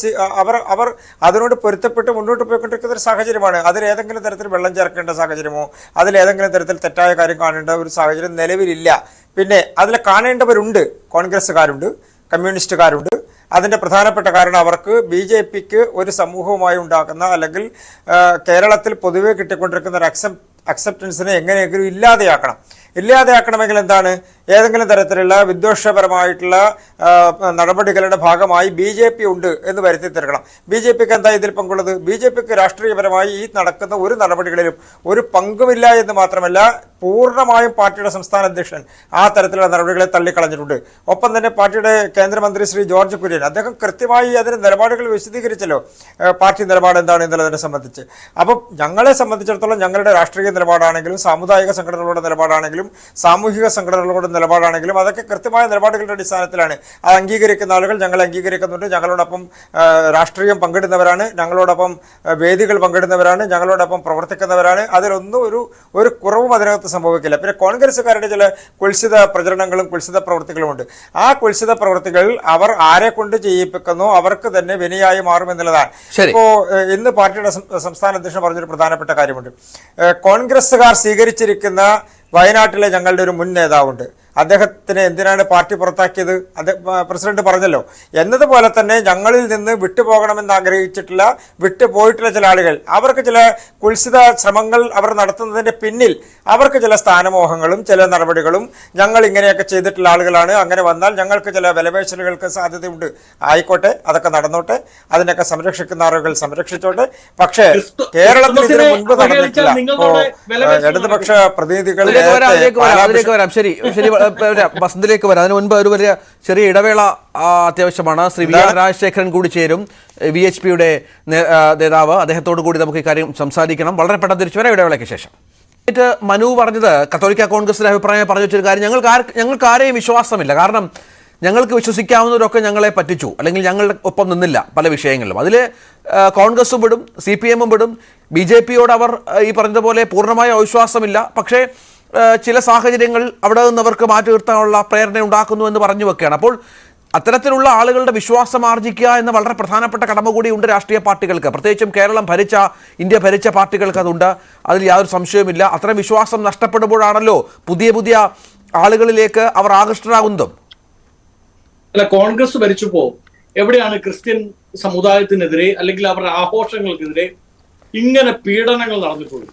S7: അവർ അതിനോട് പൊരുത്തപ്പെട്ട് മുന്നോട്ട് പോയിക്കൊണ്ടിരിക്കുന്ന ഒരു സാഹചര്യമാണ്. അതിൽ ഏതെങ്കിലും തരത്തിൽ വെള്ളം ചേർക്കേണ്ട സാഹചര്യമോ അതിലേതെങ്കിലും തരത്തിൽ തെറ്റായ കാര്യം കാണേണ്ട ഒരു സാഹചര്യം നിലവിലില്ല. പിന്നെ അതിൽ കാണേണ്ടവരുണ്ട്, കോൺഗ്രസ്സുകാരുണ്ട്, കമ്മ്യൂണിസ്റ്റുകാരുണ്ട്. അതിൻ്റെ പ്രധാനപ്പെട്ട കാരണം അവർക്ക് BJPക്ക് ഒരു സമൂഹവുമായി ഉണ്ടാക്കുന്ന അല്ലെങ്കിൽ കേരളത്തിൽ പൊതുവെ കിട്ടിക്കൊണ്ടിരിക്കുന്ന ഒരു അക്സെപ്റ്റൻസിനെ എങ്ങനെയെങ്കിലും ഇല്ലാതെയാക്കണമെങ്കിൽ എന്താണ്, ഏതെങ്കിലും തരത്തിലുള്ള വിദ്വേഷപരമായിട്ടുള്ള നടപടികളുടെ ഭാഗമായി BJP ഉണ്ട് എന്ന് വരുത്തി തീർക്കണം. BJPക്ക് എന്താ ഇതിൽ പങ്കുള്ളത്? BJPക്ക് രാഷ്ട്രീയപരമായി ഈ നടക്കുന്ന ഒരു നടപടികളിലും ഒരു പങ്കുമില്ല എന്ന് മാത്രമല്ല, പൂർണ്ണമായും പാർട്ടിയുടെ സംസ്ഥാന അധ്യക്ഷൻ ആ തരത്തിലുള്ള നടപടികളെ തള്ളിക്കളഞ്ഞിട്ടുണ്ട്. ഒപ്പം തന്നെ പാർട്ടിയുടെ കേന്ദ്രമന്ത്രി ശ്രീ ജോർജ് കുര്യൻ അദ്ദേഹം കൃത്യമായി അതിന് നിലപാടുകൾ വിശദീകരിച്ചല്ലോ, പാർട്ടി നിലപാട് എന്താണ് എന്നുള്ളതിനെ സംബന്ധിച്ച്. അപ്പം ഞങ്ങളെ സംബന്ധിച്ചിടത്തോളം ഞങ്ങളുടെ രാഷ്ട്രീയ നിലപാടാണെങ്കിലും സാമുദായിക സംഘടനകളുടെ നിലപാടാണെങ്കിലും സാമൂഹിക സംഘടനകളുടെ നിലപാടാണെങ്കിലും അതൊക്കെ കൃത്യമായ നിലപാടുകളുടെ അടിസ്ഥാനത്തിലാണ്. അത് അംഗീകരിക്കുന്ന ആളുകൾ ഞങ്ങളെ അംഗീകരിക്കുന്നുണ്ട്. ഞങ്ങളോടൊപ്പം രാഷ്ട്രീയം പങ്കിടുന്നവരാണ്, ഞങ്ങളോടൊപ്പം വേദികൾ പങ്കിടുന്നവരാണ്, ഞങ്ങളോടൊപ്പം പ്രവർത്തിക്കുന്നവരാണ്. അതിലൊന്നും ഒരു കുറവും അതിനകത്ത് സംഭവിക്കില്ല. പിന്നെ കോൺഗ്രസ്സുകാരുടെ ചില കുൽസിത പ്രചരണങ്ങളും കുൽസിത പ്രവൃത്തികളുമുണ്ട്. ആ കുൽസിത പ്രവൃത്തികൾ അവർ ആരെ കൊണ്ട് ചെയ്യിപ്പിക്കുന്നോ അവർക്ക് തന്നെ വിനയായി മാറുമെന്നുള്ളതാണ്. ഇപ്പോ ഇന്ന് പാർട്ടിയുടെ സംസ്ഥാന അധ്യക്ഷൻ പറഞ്ഞൊരു പ്രധാനപ്പെട്ട കാര്യമുണ്ട്. കോൺഗ്രസ്സുകാർ സ്വീകരിച്ചിരിക്കുന്ന വയനാട്ടിലെ ഞങ്ങളുടെ ഒരു മുൻ നേതാവുണ്ട്, അദ്ദേഹത്തിനെ എന്തിനാണ് പാർട്ടി പുറത്താക്കിയത്? പ്രസിഡന്റ് പറഞ്ഞല്ലോ. എന്നതുപോലെ തന്നെ ഞങ്ങളിൽ നിന്ന് വിട്ടുപോകണമെന്ന് ആഗ്രഹിച്ചിട്ടുള്ള വിട്ടുപോയിട്ടുള്ള ചില ആളുകൾ, അവർക്ക് ചില കുൽസിത ശ്രമങ്ങൾ അവർ നടത്തുന്നതിന്റെ പിന്നിൽ അവർക്ക് ചില സ്ഥാനമോഹങ്ങളും ചില നടപടികളും, ഞങ്ങൾ ഇങ്ങനെയൊക്കെ ചെയ്തിട്ടുള്ള ആളുകളാണ്, അങ്ങനെ വന്നാൽ ഞങ്ങൾക്ക് ചില വിലപേശലുകൾക്ക് സാധ്യതയുണ്ട്. ആയിക്കോട്ടെ, അതൊക്കെ നടന്നോട്ടെ, അതിനൊക്കെ സംരക്ഷിക്കുന്ന ആളുകൾ സംരക്ഷിച്ചോട്ടെ. പക്ഷേ കേരളത്തിൽ ഇതിനു മുൻപ് നടന്നിട്ടില്ല. ഇടതുപക്ഷ പ്രതിനിധികൾ
S4: വസന്തിലേക്ക് വരാം. അതിന് മുൻപ് ഒരു വലിയ ചെറിയ ഇടവേള അത്യാവശ്യമാണ്. ശ്രീ വി. ആർ. രാജശേഖരൻ കൂടി ചേരും, VHPയുടെ നേതാവ്. അദ്ദേഹത്തോടു കൂടി നമുക്ക് ഈ കാര്യം സംസാരിക്കണം. വളരെ പെട്ടെന്ന് തിരിച്ചു വരാം ഇടവേളയ്ക്ക് ശേഷം. മനു പറഞ്ഞത് കത്തോലിക്ക കോൺഗ്രസിന്റെ അഭിപ്രായം പറഞ്ഞു വെച്ചൊരു കാര്യം, ഞങ്ങൾക്ക് ആരെയും വിശ്വാസമില്ല, കാരണം ഞങ്ങൾക്ക് വിശ്വസിക്കാവുന്നവരൊക്കെ ഞങ്ങളെ പറ്റിച്ചു, അല്ലെങ്കിൽ ഞങ്ങളുടെ ഒപ്പം നിന്നില്ല പല വിഷയങ്ങളിലും. അതിൽ കോൺഗ്രസും വിടും, CPM വിടും. BJPയോട് അവർ ഈ പറഞ്ഞതുപോലെ പൂർണ്ണമായ അവിശ്വാസമില്ല, പക്ഷേ ചില സാഹചര്യങ്ങൾ അവിടെ നിന്നവർക്ക് മാറ്റി നിർത്താനുള്ള പ്രേരണ ഉണ്ടാക്കുന്നു എന്ന് പറഞ്ഞു വെക്കുകയാണ്. അപ്പോൾ അത്തരത്തിലുള്ള ആളുകളുടെ വിശ്വാസം ആർജിക്കുക എന്ന വളരെ പ്രധാനപ്പെട്ട കടമ കൂടിയുണ്ട് രാഷ്ട്രീയ പാർട്ടികൾക്ക്. പ്രത്യേകിച്ചും ഇന്ത്യ ഭരിച്ച പാർട്ടികൾക്ക് അതുണ്ട്, അതിൽ യാതൊരു സംശയവുമില്ല. അത്തരം വിശ്വാസം നഷ്ടപ്പെടുമ്പോഴാണല്ലോ പുതിയ ആളുകളിലേക്ക് അവർ ആകൃഷ്ടരാകുന്നതും.
S5: അല്ല, കോൺഗ്രസ് ഭരിച്ചപ്പോ എവിടെയാണ് ക്രിസ്ത്യൻ സമുദായത്തിനെതിരെ അല്ലെങ്കിൽ അവരുടെ ആഘോഷങ്ങൾക്കെതിരെ ഇങ്ങനെ പീഡനങ്ങൾ നടന്നിട്ടുള്ളത്?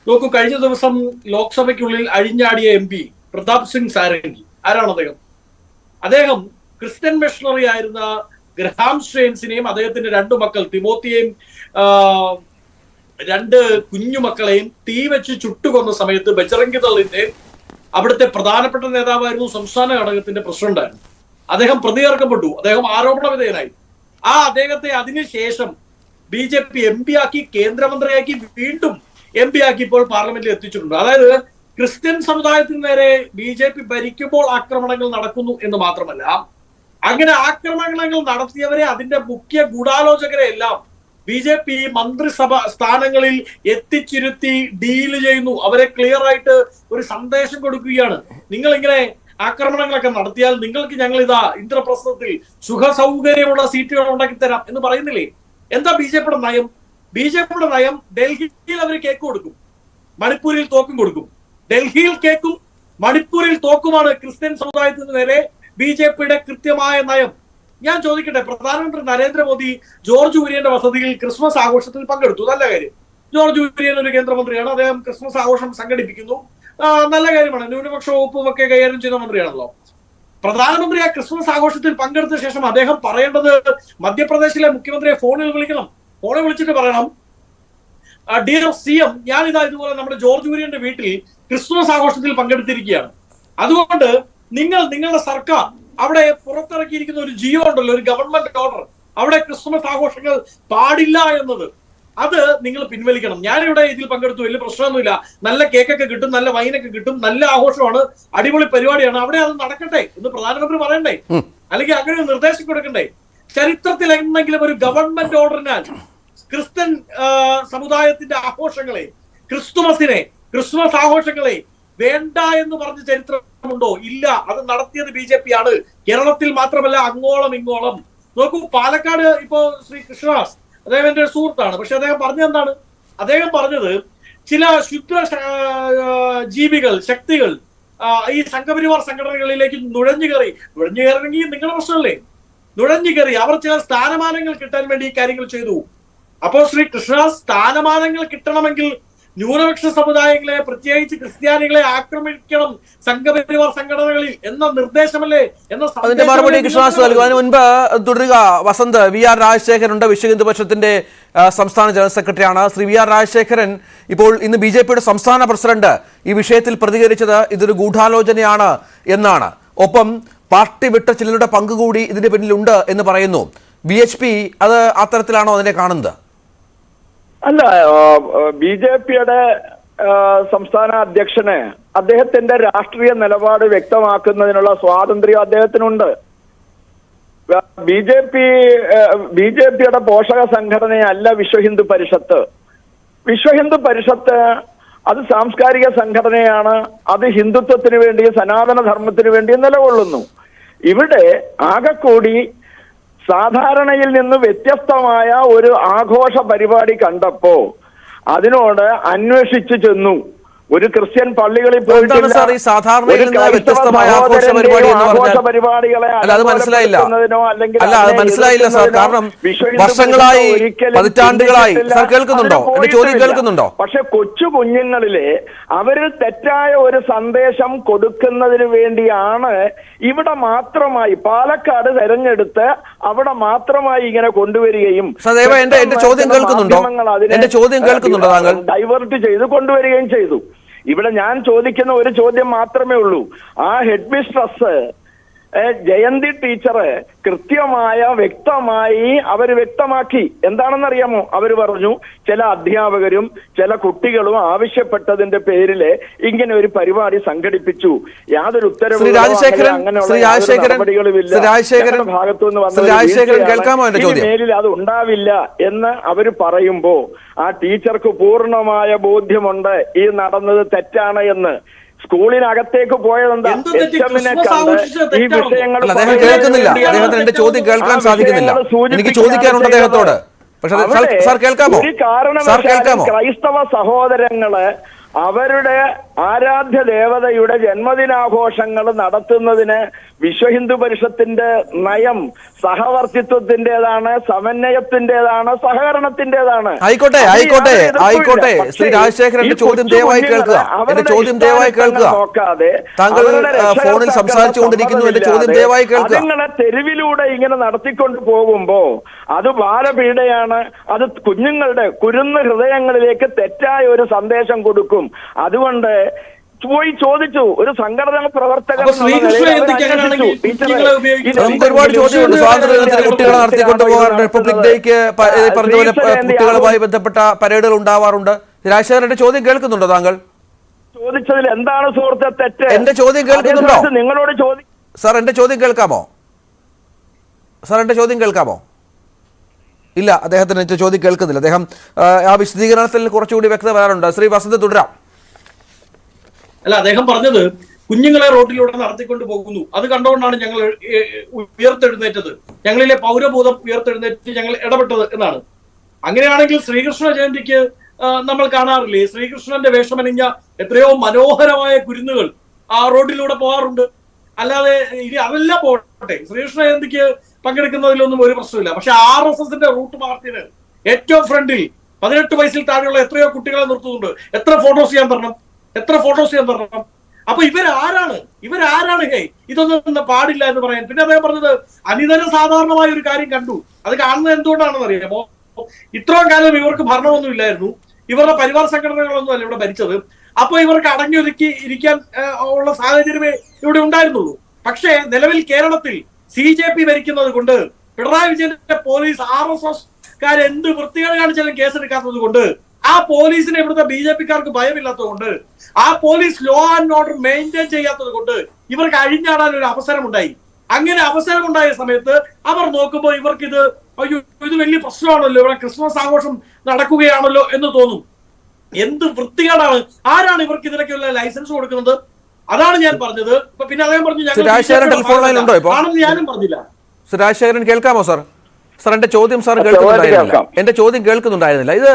S5: നോക്കൂ, കഴിഞ്ഞ ദിവസം ലോക്സഭയ്ക്കുള്ളിൽ അഴിഞ്ഞാടിയ MP പ്രതാപ് സിംഗ് സാരംഗി, ആരാണ് അദ്ദേഹം? അദ്ദേഹം ക്രിസ്ത്യൻ മിഷണറി ആയിരുന്ന ഗ്രഹാം സ്റ്റെയിൻസിനെയും അദ്ദേഹത്തിന്റെ 2 മക്കൾ തിമോത്തിയെയും 2 കുഞ്ഞുമക്കളെയും തീ വെച്ച് ചുട്ടുകൊന്ന സമയത്ത് ബജറംഗ് ദളിന്റെ അവിടുത്തെ പ്രധാനപ്പെട്ട നേതാവായിരുന്നു, സംസ്ഥാന ഘടകത്തിന്റെ പ്രസിഡന്റായിരുന്നു. അദ്ദേഹം പ്രതികർക്കപ്പെട്ടു, അദ്ദേഹം ആരോപണ വിധേയനായി. അദ്ദേഹത്തെ അതിനുശേഷം BJP MP ആക്കി, കേന്ദ്രമന്ത്രിയാക്കി, വീണ്ടും MP ആക്കി ഇപ്പോൾ പാർലമെന്റിൽ എത്തിച്ചിട്ടുണ്ട്. അതായത് ക്രിസ്ത്യൻ സമുദായത്തിന് നേരെ BJP ഭരിക്കുമ്പോൾ ആക്രമണങ്ങൾ നടക്കുന്നു എന്ന് മാത്രമല്ല, അങ്ങനെ ആക്രമണങ്ങൾ നടത്തിയവരെ, അതിന്റെ മുഖ്യ ഗൂഢാലോചകരെ എല്ലാം BJP മന്ത്രിസഭ സ്ഥാനങ്ങളിൽ എത്തിച്ചിരുത്തി ഡീല് ചെയ്യുന്നു. അവരെ ക്ലിയർ ആയിട്ട് ഒരു സന്ദേശം കൊടുക്കുകയാണ്. നിങ്ങൾ ഇങ്ങനെ ആക്രമണങ്ങളൊക്കെ നടത്തിയാൽ നിങ്ങൾക്ക് ഞങ്ങൾ ഇതാ ഇന്ദ്രപ്രസ്ഥത്തിൽ സുഖ സൗകര്യമുള്ള സീറ്റുകൾ ഉണ്ടാക്കി തരാം എന്ന് പറയുന്നില്ലേ? എന്താ BJPയുടെ നയം? BJPയുടെ നയം ഡൽഹിയിൽ അവർ കേക്ക് കൊടുക്കും, മണിപ്പൂരിൽ തോക്കും കൊടുക്കും. ഡൽഹിയിൽ കേക്കും മണിപ്പൂരിൽ തോക്കുമാണ് ക്രിസ്ത്യൻ സമുദായത്തിന് നേരെ BJPയുടെ കൃത്യമായ നയം. ഞാൻ ചോദിക്കട്ടെ, പ്രധാനമന്ത്രി നരേന്ദ്രമോദി ജോർജ് കുര്യന്റെ വസതിയിൽ ക്രിസ്മസ് ആഘോഷത്തിൽ പങ്കെടുത്തു. നല്ല കാര്യം. ജോർജ് കുര്യൻ ഒരു കേന്ദ്രമന്ത്രിയാണ്, അദ്ദേഹം ക്രിസ്മസ് ആഘോഷം സംഘടിപ്പിക്കുന്നു, നല്ല കാര്യമാണ്. ന്യൂനപക്ഷ വകുപ്പും ഒക്കെ കൈകാര്യം ചെയ്യുന്ന മന്ത്രിയാണല്ലോ. പ്രധാനമന്ത്രി ആ ക്രിസ്മസ് ആഘോഷത്തിൽ പങ്കെടുത്ത ശേഷം അദ്ദേഹം പറയേണ്ടത് മധ്യപ്രദേശിലെ മുഖ്യമന്ത്രിയെ ഫോണിൽ വിളിക്കണം. ഫോണിൽ വിളിച്ചിട്ട് പറയണം, ഡിയർ CM, ഞാനിതാ ഇതുപോലെ നമ്മുടെ ജോർജ് കുര്യന്റെ വീട്ടിൽ ക്രിസ്മസ് ആഘോഷത്തിൽ പങ്കെടുത്തിരിക്കുകയാണ്. അതുകൊണ്ട് നിങ്ങളുടെ സർക്കാർ അവിടെ പുറത്തിറക്കിയിരിക്കുന്ന ഒരു ജിയോ ഉണ്ടല്ലോ, ഒരു ഗവൺമെന്റ് ഓർഡർ, അവിടെ ക്രിസ്മസ് ആഘോഷങ്ങൾ പാടില്ല എന്നത്, അത് നിങ്ങൾ പിൻവലിക്കണം. ഞാനിവിടെ ഇതിൽ പങ്കെടുത്തു, വലിയ പ്രശ്നമൊന്നുമില്ല, നല്ല കേക്കൊക്കെ കിട്ടും, നല്ല വൈനൊക്കെ കിട്ടും, നല്ല ആഘോഷമാണ്, അടിപൊളി പരിപാടിയാണ്, അവിടെ അത് നടക്കട്ടെ എന്ന് പ്രധാനമന്ത്രി പറയണ്ടേ? അല്ലെങ്കിൽ അങ്ങനെ ഒരു നിർദ്ദേശം കൊടുക്കണ്ടേ? ചരിത്രത്തിൽ എന്തെങ്കിലും ഒരു ഗവൺമെന്റ് ഓർഡറിനാൽ ക്രിസ്ത്യൻ സമുദായത്തിന്റെ ആഘോഷങ്ങളെ, ക്രിസ്മസ് ആഘോഷങ്ങളെ വേണ്ട എന്ന് പറഞ്ഞ ചരിത്രമുണ്ടോ? ഇല്ല. അത് നടത്തിയത് BJP ആണ്. കേരളത്തിൽ മാത്രമല്ല, അങ്ങോളം ഇങ്ങോളം. നോക്കൂ, പാലക്കാട് ഇപ്പോ ശ്രീ കൃഷ്ണദാസ്, അദ്ദേഹം എന്റെ സുഹൃത്താണ്, പക്ഷെ അദ്ദേഹം പറഞ്ഞത് എന്താണ്? അദ്ദേഹം പറഞ്ഞത് ചില ശുദ്ര ജീവികൾ, ശക്തികൾ ഈ സംഘപരിവാർ സംഘടനകളിലേക്ക് നുഴഞ്ഞു കയറണമെങ്കിൽ നിങ്ങളുടെ പ്രശ്നമല്ലേ? നുഴഞ്ഞു കയറി അവർ ചില സ്ഥാനമാനങ്ങൾ കിട്ടാൻ വേണ്ടി ഈ കാര്യങ്ങൾ ചെയ്തു. അപ്പോൾ ശ്രീ കൃഷ്ണദാസ്, സ്ഥാനമാനങ്ങൾ കിട്ടണമെങ്കിൽ ന്യൂനപക്ഷ സമുദായങ്ങളെ, പ്രത്യേകിച്ച് ക്രിസ്ത്യാനികളെ ആക്രമിക്കണം സംഘപരിവാർ സംഘടനകളിൽ എന്ന നിർദ്ദേശമല്ലേ?
S4: അതിന്റെ മറുപടി കൃഷ്ണദാസ് നൽകും. അതിന് മുൻപ് തുടരുക വസന്ത്. VR രാജശേഖരനുണ്ട്, വിശ്വ ഹിന്ദു പരിഷത്തിന്റെ സംസ്ഥാന ജനറൽ സെക്രട്ടറിയാണ്. ശ്രീ VR രാജശേഖരൻ, ഇപ്പോൾ ഇന്ന് BJPയുടെ സംസ്ഥാന പ്രസിഡന്റ് ഈ വിഷയത്തിൽ പ്രതികരിച്ചത് ഇതൊരു ഗൂഢാലോചനയാണ് എന്നാണ്. ഒപ്പം പാർട്ടി വിട്ട ചിലരുടെ പങ്കുകൂടി ഇതിന് പിന്നിലുണ്ട് എന്ന് പറയുന്നു. VHP അത് അത്തരത്തിലാണോ അതിനെ കാണുന്നത്?
S8: അല്ല, BJPയുടെ സംസ്ഥാന അധ്യക്ഷന് അദ്ദേഹത്തിന്റെ രാഷ്ട്രീയ നിലപാട് വ്യക്തമാക്കുന്നതിനുള്ള സ്വാതന്ത്ര്യം അദ്ദേഹത്തിനുണ്ട്. BJPയുടെ പോഷക സംഘടനയല്ല വിശ്വ ഹിന്ദു പരിഷത്ത്. വിശ്വ ഹിന്ദു പരിഷത്ത് അത് സാംസ്കാരിക സംഘടനയാണ്. അത് ഹിന്ദുത്വത്തിന് വേണ്ടി, സനാതന ധർമ്മത്തിന് വേണ്ടി നിലകൊള്ളുന്നു. ഇവിടെ ആകെക്കൂടി സാധാരണയിൽ നിന്ന് വ്യത്യസ്തമായ ഒരു ആഘോഷ പരിപാടി കണ്ടപ്പോ അതിനോട് അന്വേഷിച്ചു ചെന്നു. ഒരു ക്രിസ്ത്യൻ പള്ളികളിൽ പോയിട്ടില്ല,
S4: മനസ്സിലായില്ല സാർ. കാരണം വർഷങ്ങളായി, പതിറ്റാണ്ടുകളായി സാർ കേൾക്കുന്നുണ്ടോ? എന്റെ ചോദ്യം കേൾക്കുന്നുണ്ടോ?
S8: പക്ഷെ കൊച്ചു കുഞ്ഞുങ്ങളിലെ അവരിൽ തെറ്റായ ഒരു സന്ദേശം കൊടുക്കുന്നതിന് വേണ്ടിയാണ് ഇവിടെ മാത്രമായി പാലക്കാട് തെരഞ്ഞെടുത്ത് അവിടെ മാത്രമായി ഇങ്ങനെ കൊണ്ടുവരികയും
S4: എന്റെ ചോദ്യം കേൾക്കുന്നുണ്ടോ? എന്റെ ചോദ്യം കേൾക്കുന്നുണ്ടോ താങ്കൾ?
S8: ഡൈവേർട്ട് ചെയ്ത് കൊണ്ടുവരികയും ചെയ്തു. ഇവിടെ ഞാൻ ചോദിക്കുന്ന ഒരു ചോദ്യം മാത്രമേ ഉള്ളൂ. ആ ഹെഡ് മിസ്ട്രസ് ജയന്തി ടീച്ചറ് കൃത്യമായ വ്യക്തമായി അവർ വ്യക്തമാക്കി. എന്താണെന്നറിയാമോ? അവർ പറഞ്ഞു ചില അധ്യാപകരും ചില കുട്ടികളും ആവശ്യപ്പെട്ടതിന്റെ പേരില് ഇങ്ങനെ ഒരു പരിപാടി സംഘടിപ്പിച്ചു. യാതൊരു ഉത്തരവും മേലിൽ അത് ഉണ്ടാവില്ല എന്ന് അവർ പറയുമ്പോ ആ ടീച്ചർക്ക് പൂർണ്ണമായ ബോധ്യമുണ്ട് ഈ നടന്നത് തെറ്റാണ് എന്ന്. സ്കൂളിനകത്തേക്ക് പോയതെന്താ? ഈ വിഷയങ്ങൾ
S4: കേൾക്കുന്നില്ല. അദ്ദേഹത്തിന് എന്റെ ചോദ്യം കേൾക്കാൻ സാധിക്കുന്നില്ല. എനിക്ക് ചോദിക്കാനുണ്ട് അദ്ദേഹത്തോട്. പക്ഷേ സാർ കേൾക്കാമോ?
S8: ഒരു കാരണവശാലും ക്രൈസ്തവ സഹോദരങ്ങള് അവരുടെ ആരാധ്യ ദേവതയുടെ ജന്മദിനാഘോഷങ്ങൾ നടത്തുന്നതിന് വിശ്വ ഹിന്ദു പരിഷത്തിന്റെ നയം സഹവർത്തിത്വത്തിന്റേതാണ്, സമന്വയത്തിന്റേതാണ്, സഹകരണത്തിന്റേതാണ്.
S4: ആയിക്കോട്ടെ ആയിക്കോട്ടെ ആയിക്കോട്ടെ ശ്രീ രാജശേഖരന്റെ ചോദ്യം ദയവായി കേൾക്കുക. എന്റെ ചോദ്യം ദയവായി കേൾക്കുക. താങ്കൾ ഫോണിൽ സംസാരിച്ചുകൊണ്ടിരിക്കുന്നു. എന്റെ ചോദ്യം ദയവായി കേൾക്കുക.
S8: നിങ്ങളെ തെരുവിലൂടെ ഇങ്ങനെ നടത്തിക്കൊണ്ട് പോകുമ്പോ അത് ബാലപീഡയാണ്. അത് കുഞ്ഞുങ്ങളുടെ കുരുന്ന ഹൃദയങ്ങളിലേക്ക് തെറ്റായ ഒരു സന്ദേശം കൊടുക്കും. അതുകൊണ്ട് പോയി ചോദിച്ചു ഒരു സംഘടനാ പ്രവർത്തകർ.
S4: നമുക്ക് ഒരുപാട് ചോദ്യമുണ്ട്. സ്വാതന്ത്ര്യദിനത്തിന് കുട്ടികളെ നടത്തിക്കൊണ്ട് പോകാറുണ്ട്. റിപ്പബ്ലിക് ഡേക്ക് പറഞ്ഞ പോലെ കുട്ടികളുമായി ബന്ധപ്പെട്ട പരേഡുകൾ ഉണ്ടാവാറുണ്ട്. രാജശേഖരന്റെ ചോദ്യം കേൾക്കുന്നുണ്ടോ താങ്കൾ?
S8: ചോദിച്ചതിൽ എന്താണ് സുഹൃത്തെ തെറ്റ്?
S4: എന്റെ ചോദ്യം കേൾക്കുന്നുണ്ടോ?
S8: നിങ്ങളോട്
S4: സാർ എന്റെ ചോദ്യം കേൾക്കാമോ? സാർ എന്റെ ചോദ്യം കേൾക്കാമോ? ഇല്ല, അദ്ദേഹത്തിന് എന്റെ ചോദ്യം കേൾക്കുന്നില്ല. അദ്ദേഹം ആ വിശദീകരണത്തിൽ കുറച്ചുകൂടി വ്യക്തത വരാറുണ്ട്. ശ്രീ വസന്ത് തുടരാം.
S5: അല്ല, അദ്ദേഹം പറഞ്ഞത് കുഞ്ഞുങ്ങളെ റോഡിലൂടെ നടത്തിക്കൊണ്ട് പോകുന്നു. അത് കണ്ടുകൊണ്ടാണ് ഞങ്ങൾ ഉയർത്തെഴുന്നേറ്റത്, ഞങ്ങളിലെ പൗരബോധം ഉയർത്തെഴുന്നേറ്റ് ഞങ്ങൾ ഇടപെട്ടത് എന്നാണ്. അങ്ങനെയാണെങ്കിൽ ശ്രീകൃഷ്ണ ജയന്തിക്ക് നമ്മൾ കാണാറില്ലേ, ശ്രീകൃഷ്ണന്റെ വേഷമണിഞ്ഞ എത്രയോ മനോഹരമായ കുരുന്നുകൾ ആ റോഡിലൂടെ പോകാറുണ്ട്. അല്ലാതെ ഇനി അതെല്ലാം പോകട്ടെ, ശ്രീകൃഷ്ണ ജയന്തിക്ക് പങ്കെടുക്കുന്നതിലൊന്നും ഒരു പ്രശ്നമില്ല. പക്ഷെ RSSന്റെ റൂട്ട് മാർച്ചിന് ഏറ്റവും ഫ്രണ്ടിൽ 18 വയസ്സിൽ താഴെയുള്ള എത്രയോ കുട്ടികളെ നിർത്തുന്നുണ്ട്. എത്ര ഫോട്ടോസ് ചെയ്യാൻ തരണം? അപ്പൊ ഇവരാരാണ് ഇതൊന്നും പാടില്ല എന്ന് പറയാൻ? പിന്നെ അദ്ദേഹം പറഞ്ഞത് അനിതര സാധാരണമായ ഒരു കാര്യം കണ്ടു. അത് കാണുന്നത് എന്തുകൊണ്ടാണെന്ന് അറിയാമോ? ഇത്രയും കാലം ഇവർക്ക് ഭരണമൊന്നും ഇല്ലായിരുന്നു, ഇവരുടെ പരിവാർ സംഘടനകളൊന്നും അല്ല ഇവിടെ ഭരിച്ചത്. അപ്പൊ ഇവർക്ക് അടങ്ങി ഒതുക്കി ഇരിക്കാൻ ഉള്ള സാഹചര്യമേ ഇവിടെ ഉണ്ടായിരുന്നുള്ളൂ. പക്ഷേ നിലവിൽ കേരളത്തിൽ CJP ഭരിക്കുന്നത് കൊണ്ട്, പിണറായി വിജയന്റെ പോലീസ് RSSക്കാരെ എന്ത് വൃത്തികേട് കാണിച്ചാലും കേസെടുക്കാത്തത് കൊണ്ട്, ആ പോലീസിനെ ഇവിടുത്തെ BJPക്കാർക്ക് ഭയമില്ലാത്തത് കൊണ്ട്, ആ police law and order maintain ചെയ്യാത്തത് കൊണ്ട് ഇവർക്ക് അഴിഞ്ഞാടാൻ ഒരു അവസരമുണ്ടായി. അങ്ങനെ അവസരമുണ്ടായ സമയത്ത് അവർ നോക്കുമ്പോൾ ഇവർക്ക് ഇത് വലിയ പ്രശ്നമാണല്ലോ, ഇവിടെ ക്രിസ്മസ് ആഘോഷം നടക്കുകയാണല്ലോ എന്ന് തോന്നും. എന്ത് വൃത്തികേടാണ്! ആരാണ് ഇവർക്ക് ഇതിനൊക്കെയുള്ള ലൈസൻസ് കൊടുക്കുന്നത്? അതാണ് ഞാൻ പറഞ്ഞത്. പിന്നെ അദ്ദേഹം പറഞ്ഞു ഞാനും പറഞ്ഞില്ല.
S4: രാജശേഖരൻ കേൾക്കാമോ സാർ? സാർ എന്റെ ചോദ്യം സാർ കേൾക്കുന്നുണ്ടായിരുന്നില്ല. എന്റെ ചോദ്യം കേൾക്കുന്നുണ്ടായിരുന്നില്ല. ഇത്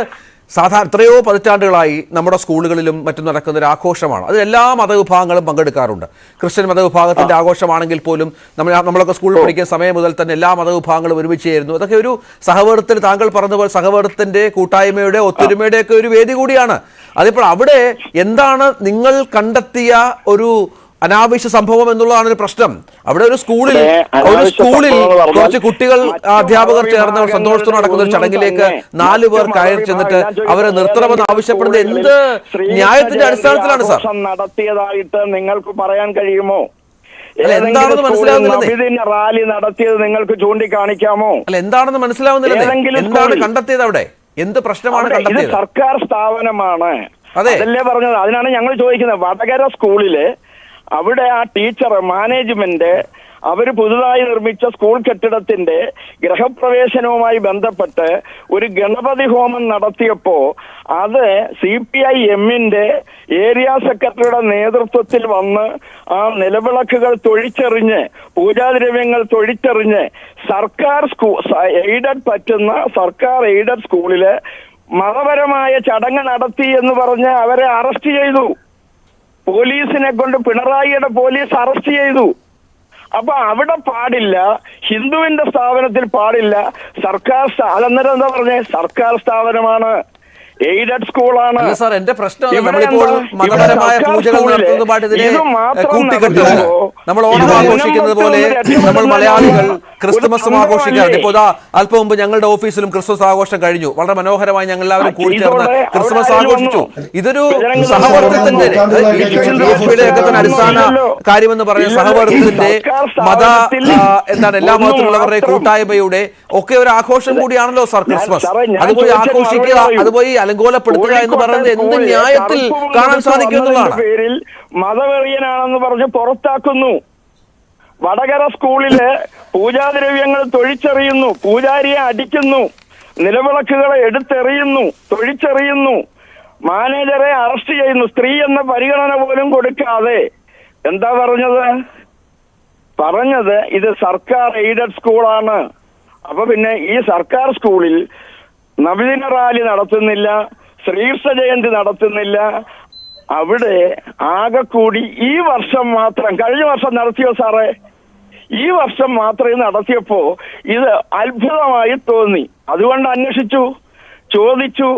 S4: സാധാരണ എത്രയോ പതിറ്റാണ്ടുകളായി നമ്മുടെ സ്കൂളുകളിലും മറ്റും നടക്കുന്ന ഒരു ആഘോഷമാണ്. അത് എല്ലാ മതവിഭാഗങ്ങളും പങ്കെടുക്കാറുണ്ട്. ക്രിസ്ത്യൻ മതവിഭാഗത്തിന്റെ ആഘോഷമാണെങ്കിൽ പോലും നമ്മളൊക്കെ സ്കൂളിൽ പഠിക്കുന്ന സമയം മുതൽ തന്നെ എല്ലാ മതവിഭാഗങ്ങളും ഒരുമിച്ച് ചേരുന്നു. അതൊക്കെ ഒരു സഹവർത്തത്തിൽ, താങ്കൾ പറഞ്ഞതുപോലെ സഹവർത്തത്തിന്റെ, കൂട്ടായ്മയുടെ, ഒത്തൊരുമയുടെ ഒക്കെ ഒരു വേദി കൂടിയാണ്. അതിപ്പോൾ അവിടെ എന്താണ് നിങ്ങൾ കണ്ടെത്തിയ ഒരു അനാവശ്യ സംഭവം എന്നുള്ളതാണ് ഒരു പ്രശ്നം. അവിടെ ഒരു സ്കൂളിൽ കുറച്ച് കുട്ടികൾ, അധ്യാപകർ ചേർന്ന് സന്തോഷത്തോടെ നടക്കുന്ന ഒരു ചടങ്ങിലേക്ക് 4 പേർ കയറി ചെന്നിട്ട് അവരെ നിർത്തണമെന്ന് ആവശ്യപ്പെടുന്നത് എന്ത് ന്യായത്തിന്റെ അടിസ്ഥാനത്തിലാണ് സാർ
S8: നടത്തിയതായിട്ട് നിങ്ങൾക്ക് പറയാൻ കഴിയുമോ?
S4: എന്താണെന്ന് മനസ്സിലാവുന്നില്ല.
S8: റാലി നടത്തിയത് നിങ്ങൾക്ക് ചൂണ്ടിക്കാണിക്കാമോ?
S4: അല്ല, എന്താണെന്ന് മനസ്സിലാവുന്നില്ല. എന്താണ് കണ്ടെത്തിയത്? അവിടെ എന്ത് പ്രശ്നമാണ് കണ്ടെത്തിയത്?
S8: സർക്കാർ സ്ഥാപനമാണ്, അതല്ലേ പറഞ്ഞത്. അതിനാണ് ഞങ്ങൾ ചോദിക്കുന്നത്. വടകര സ്കൂളില് അവിടെ ആ ടീച്ചർ, മാനേജ്മെന്റ്, അവര് പുതുതായി നിർമ്മിച്ച സ്കൂൾ കെട്ടിടത്തിന്റെ ഗൃഹപ്രവേശനവുമായി ബന്ധപ്പെട്ട് ഒരു ഗണപതി ഹോമം നടത്തിയപ്പോ അത് CPIMന്റെ ഏരിയ സെക്രട്ടറിയുടെ നേതൃത്വത്തിൽ വന്ന് ആ നിലവിളക്കുകൾ തൊഴിച്ചെറിഞ്ഞ്, പൂജാദ്രവ്യങ്ങൾ തൊഴിച്ചെറിഞ്ഞ് സർക്കാർ സർക്കാർ എയ്ഡഡ് സ്കൂളില് മതപരമായ ചടങ്ങ് നടത്തി എന്ന് പറഞ്ഞ് അവരെ അറസ്റ്റ് ചെയ്തു. പോലീസിനെ കൊണ്ട് പിണറായിയുടെ പോലീസ് അറസ്റ്റ് ചെയ്തു. അപ്പൊ അവിടെ പാടില്ല, ഹിന്ദുവിന്റെ സ്ഥാപനത്തിൽ പാടില്ല. സർക്കാർ അന്നേരം എന്താ പറഞ്ഞേ? സർക്കാർ സ്ഥാപനമാണ്, എയ്ഡഡ് സ്കൂളാണ്.
S4: സാർ, എന്റെ പ്രശ്നം നമ്മളിപ്പോൾ മതപരമായ പൂജകൾ നടത്തുന്നതുമായിട്ട് ഇതിനെ കൂട്ടിക്കെട്ടുന്നത്. നമ്മൾ ഓണം ആഘോഷിക്കുന്നത് പോലെ നമ്മൾ മലയാളികൾ ക്രിസ്തുമസും ആഘോഷിക്കാറുണ്ട്. ഇപ്പോൾ അല്പം മുമ്പ് ഞങ്ങളുടെ ഓഫീസിലും ക്രിസ്മസ് ആഘോഷം കഴിഞ്ഞു. വളരെ മനോഹരമായി ഞങ്ങൾ എല്ലാവരും കൂടി ചേർന്ന് ക്രിസ്മസ് ആഘോഷിച്ചു. ഇതൊരു സഹവർത്തത്തിന്റെ അടിസ്ഥാന കാര്യമെന്ന് പറയുന്ന സഹവർത്തത്തിന്റെ എന്താണ് എല്ലാ മതത്തിലുള്ളവരുടെ കൂട്ടായ്മയുടെ ഒക്കെ ഒരു ആഘോഷം കൂടിയാണല്ലോ സാർ ക്രിസ്മസ്. അതുപോയി ആഘോഷിക്കുക, അതുപോയി അലങ്കോലപ്പെടുത്തുക എന്ന് പറയുന്നത് എന്ത് ന്യായത്തിൽ കാണാൻ സാധിക്കുന്നതാണ്?
S8: പേരിൽ മതവെറിയനാണെന്ന് പറഞ്ഞ് പുറത്താക്കുന്നു. വടകര സ്കൂളില് പൂജാദ്രവ്യങ്ങൾ തൊഴിച്ചെറിയുന്നു, പൂജാരിയെ അടിക്കുന്നു, നിലവിളക്കുകളെ എടുത്തെറിയുന്നു, തൊഴിച്ചെറിയുന്നു, മാനേജറെ അറസ്റ്റ് ചെയ്യുന്നു. സ്ത്രീ എന്ന പരിഗണന പോലും കൊടുക്കാതെ എന്താ പറഞ്ഞത് ഇത് സർക്കാർ എയ്ഡഡ് സ്കൂളാണ്. അപ്പൊ പിന്നെ ഈ സർക്കാർ സ്കൂളിൽ നബിദിന റാലി നടത്തുന്നില്ല, ശ്രീകൃഷ്ണ ജയന്തി നടത്തുന്നില്ല, അവിടെ ആകെ കൂടി ഈ വർഷം മാത്രം, കഴിഞ്ഞ വർഷം നടത്തിയോ സാറേ? ഈ വർഷം മാത്രമേ നടത്തിയപ്പോ ഇത് അത്ഭുതമായി തോന്നി. അതുകൊണ്ട് അന്വേഷിച്ചു, ചോദിച്ചു,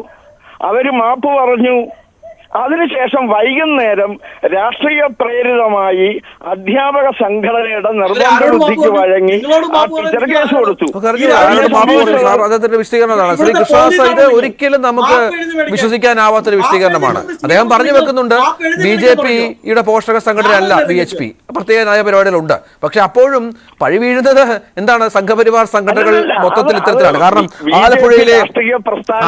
S8: അവര് മാപ്പ് പറഞ്ഞു. അതിനുശേഷം വൈകുന്നേരം രാഷ്ട്രീയ പ്രേരിതമായി അധ്യാപക സംഘടനയുടെ നിർബന്ധ ബുദ്ധിക്ക് വഴങ്ങി ആ ടീച്ചർ കേസ് കൊടുത്തു.
S4: അദ്ദേഹത്തിന്റെ വിശദീകരണമാണ്. ശ്രീ കൃഷ്ണദാസ്, ഇത് ഒരിക്കലും നമുക്ക് വിശ്വസിക്കാനാവാത്തൊരു വിശദീകരണമാണ്. അദ്ദേഹം പറഞ്ഞു വെക്കുന്നുണ്ട് BJPയുടെ പോഷക സംഘടന അല്ല BHP, പ്രത്യേക നയപരിപാടികളുണ്ട്. പക്ഷെ അപ്പോഴും പഴി വീഴുന്നത് എന്താണ്? സംഘപരിവാർ സംഘടനകൾ മൊത്തത്തിൽ ഇത്തരത്തിലാണ്. കാരണം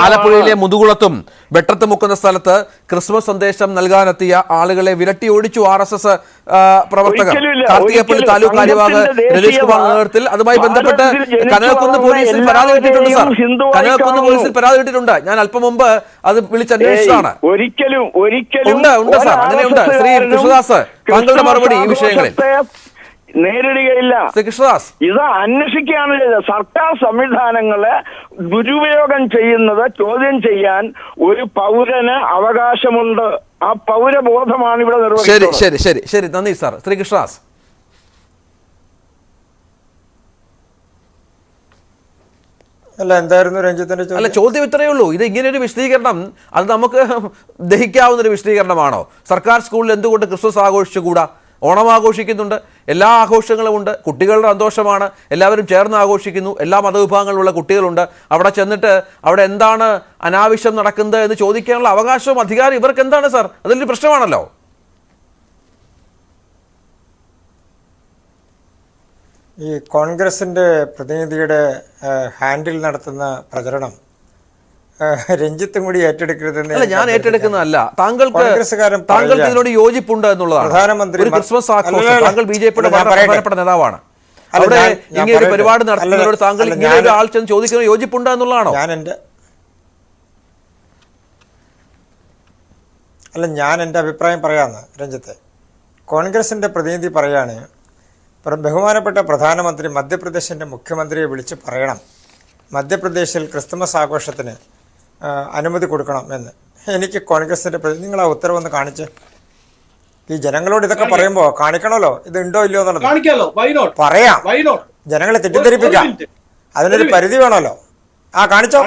S4: ആലപ്പുഴയിലെ മുതുകുളത്തും വെട്ടത്ത് മുക്കുന്ന സ്ഥലത്ത് ക്രിസ്മസ് സന്ദേശം നൽകാനെത്തിയ ആളുകളെ വിരട്ടി ഓടിച്ചു RSS പ്രവർത്തകർ. കാർത്തികപ്പള്ളി താലൂക്ക് കാര്യവാഹ് രതീഷ് കുമാർ നേതൃത്വത്തിൽ അതുമായി ബന്ധപ്പെട്ട് കനകക്കുന്ന് പോലീസിൽ പരാതി കിട്ടിയിട്ടുണ്ട് സാർ. കനകക്കുന്ന് പോലീസിൽ പരാതി കിട്ടിയിട്ടുണ്ട്. ഞാൻ അല്പം മുമ്പ് അത് വിളിച്ചന്വേഷിച്ചതാണ്. ഉണ്ട് സാർ, അങ്ങനെയുണ്ട്. ശ്രീ കൃഷ്ണദാസ്, താങ്കളുടെ മറുപടി ഈ വിഷയങ്ങളിൽ?
S8: നേരിടുകയില്ല.
S4: കൃഷ്ണദാസ്,
S8: ഇത് അന്വേഷിക്കുകയാണ് ചെയ്തത്. സർക്കാർ സംവിധാനങ്ങളെ ദുരുപയോഗം ചെയ്യുന്നത് ചോദ്യം ചെയ്യാൻ ഒരു പൗരന് അവകാശമുണ്ട്. ആ പൗരബോധമാണ് ഇവിടെ നിർവഹിക്കുന്നത്.
S4: ശരി ശരി ശരി, നന്ദി സാർ. ശ്രീ കൃഷ്ണദാസ്,
S7: അല്ല എന്തായിരുന്നു രഞ്ജിത്തിന്റെ
S4: അല്ല ചോദ്യം ഇത്രയേ ഉള്ളൂ. ഇത് ഇങ്ങനെയൊരു വിശദീകരണം അത് നമുക്ക് ദഹിക്കാവുന്നൊരു വിശദീകരണമാണോ? സർക്കാർ സ്കൂളിൽ എന്തുകൊണ്ട് ക്രിസ്മസ് ആഘോഷിച്ചുകൂടാ? ഓണം ആഘോഷിക്കുന്നുണ്ട്, എല്ലാ ആഘോഷങ്ങളും ഉണ്ട്, കുട്ടികളുടെ സന്തോഷമാണ്, എല്ലാവരും ചേർന്ന് ആഘോഷിക്കുന്നു, എല്ലാ മതവിഭാഗങ്ങളിലുള്ള കുട്ടികളുണ്ട്. അവിടെ ചെന്നിട്ട് അവിടെ എന്താണ് അനാവശ്യം നടക്കുന്നത് എന്ന് ചോദിക്കാനുള്ള അവകാശവും അധികാരം ഇവർക്ക് എന്താണ് സാർ? അതൊരു പ്രശ്നമാണല്ലോ.
S7: ഈ കോൺഗ്രസിന്റെ പ്രതിനിധിയുടെ ഹാൻഡിൽ നടത്തുന്ന പ്രചരണം രഞ്ജിത്തും കൂടി ഏറ്റെടുക്കരുതെന്ന്.
S4: അല്ല, ഞാൻ ഏറ്റെടുക്കുന്നതല്ല. താങ്കൾക്ക് ഇതിനോട് യോജിപ്പുണ്ട് എന്നുള്ളതാണ്.
S7: പ്രധാനമന്ത്രി
S4: ക്രിസ്മസ് ആഘോഷം, താങ്കൾ BJPയുടെ പ്രധാനപ്പെട്ട നേതാവാണ്. അവിടെ ഇങ്ങനെ പരിപാടി നടത്തുന്നവരോട് താങ്കൾ ഇങ്ങനെ ഒരു ആൾ ചെന്ന് ചോദിക്കുന്നത് യോജിപ്പുണ്ട് എന്നുള്ളതാണോ?
S7: ഞാൻ എൻ്റെ അഭിപ്രായം പറയാമെന്ന് രഞ്ജിത്ത്. കോൺഗ്രസിന്റെ പ്രതിനിധി പറയാണ്, ബഹുമാനപ്പെട്ട പ്രധാനമന്ത്രി മധ്യപ്രദേശിന്റെ മുഖ്യമന്ത്രിയെ വിളിച്ച് പറയണം മധ്യപ്രദേശിൽ ക്രിസ്തുമസ് ആഘോഷത്തിന് അനുമതി കൊടുക്കണം എന്ന്. എനിക്ക് കോൺഗ്രസിന്റെ നിങ്ങൾ ആ ഉത്തരവൊന്ന് കാണിച്ച് ഈ ജനങ്ങളോട് ഇതൊക്കെ പറയുമ്പോ കാണിക്കണമല്ലോ, ഇത് ഉണ്ടോ ഇല്ലയോ എന്നുള്ളത് പറയാം. ജനങ്ങളെ തെറ്റിദ്ധരിപ്പിക്കാം, അതിനൊരു പരിധി വേണമല്ലോ. കാണിച്ചോ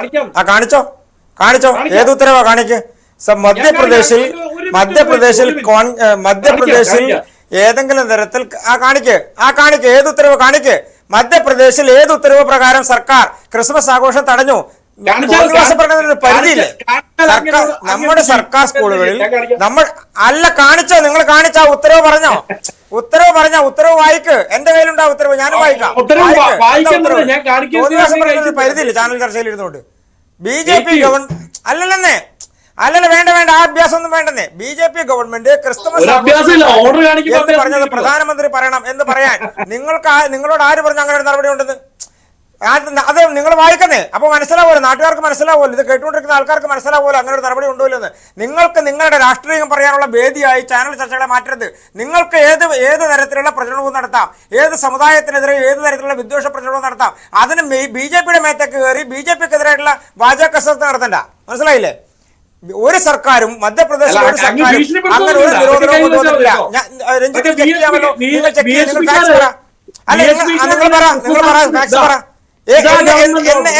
S7: ഏത് ഉത്തരവാ കാണിക്ക്. മധ്യപ്രദേശിൽ ഏതെങ്കിലും തരത്തിൽ കാണിക്ക് ഏത് ഉത്തരവ് കാണിക്ക്. മധ്യപ്രദേശിൽ ഏത് ഉത്തരവ് പ്രകാരം സർക്കാർ ക്രിസ്മസ് ആഘോഷം തടഞ്ഞു? പരിധിയില്ലേ? നമ്മുടെ സർക്കാർ സ്കൂളുകളിൽ കാണിച്ചോ? നിങ്ങൾ കാണിച്ചോ? ഉത്തരവ് പറഞ്ഞോ? ഉത്തരവ് വായിക്ക്. എന്റെ കയ്യിലുണ്ടാ ഉത്തരവ്, ഞാനും വായിക്കാം. പരിധിയില്ല ചാനൽ ചർച്ചയിൽ ഇരുന്നുകൊണ്ട്. BJP ഗവൺമെന്റ് അല്ലല്ല വേണ്ട ആ അഭ്യാസം ഒന്നും വേണ്ടെന്നേ. BJP ഗവൺമെന്റ് ക്രിസ്തുമസ് പറഞ്ഞത് പ്രധാനമന്ത്രി പറയണം എന്ന് പറയാൻ നിങ്ങളോട് ആര് പറഞ്ഞു അങ്ങനെ ഒരു നടപടി ഉണ്ടെന്ന്? അത് നിങ്ങൾ വായിക്കുന്നേ, അപ്പൊ മനസ്സിലാവുമല്ലോ, നാട്ടുകാർക്ക് മനസ്സിലാവുമല്ലോ, ഇത് കേട്ടുകൊണ്ടിരിക്കുന്ന ആൾക്കാർക്ക് മനസ്സിലാവുമല്ലോ അങ്ങനെ ഒരു നടപടി ഉണ്ടല്ലോ. നിങ്ങൾക്ക് നിങ്ങളുടെ രാഷ്ട്രീയം പറയാനുള്ള വേദിയായി ചാനൽ ചർച്ചകളെ മാറ്റരുത്. നിങ്ങൾക്ക് ഏത് തരത്തിലുള്ള പ്രചരണവും നടത്താം, ഏത് സമുദായത്തിനെതിരെ ഏത് തരത്തിലുള്ള വിദ്വേഷ പ്രചരണവും നടത്താം. അതിന് BJPയുടെ മേത്തേക്ക് കയറി BJPക്കെതിരായിട്ടുള്ള വാചക കസരത്ത് നടത്തണ്ട. മനസ്സിലായില്ലേ? ഒരു സർക്കാരും മധ്യപ്രദേശിലെ ഒരു സർക്കാരും അങ്ങനെ ഒരു നിരോധനവും കൊണ്ടുവന്നിട്ടില്ല. രഞ്ജിത്ത് ചെക്ക് ചെയ്യാമല്ലോ, നിങ്ങൾ ചെക്ക് ചെയ്ത് നിങ്ങൾ ഫാക്സ് പറ. അല്ല നിങ്ങൾ ഫാക്സ് പറ.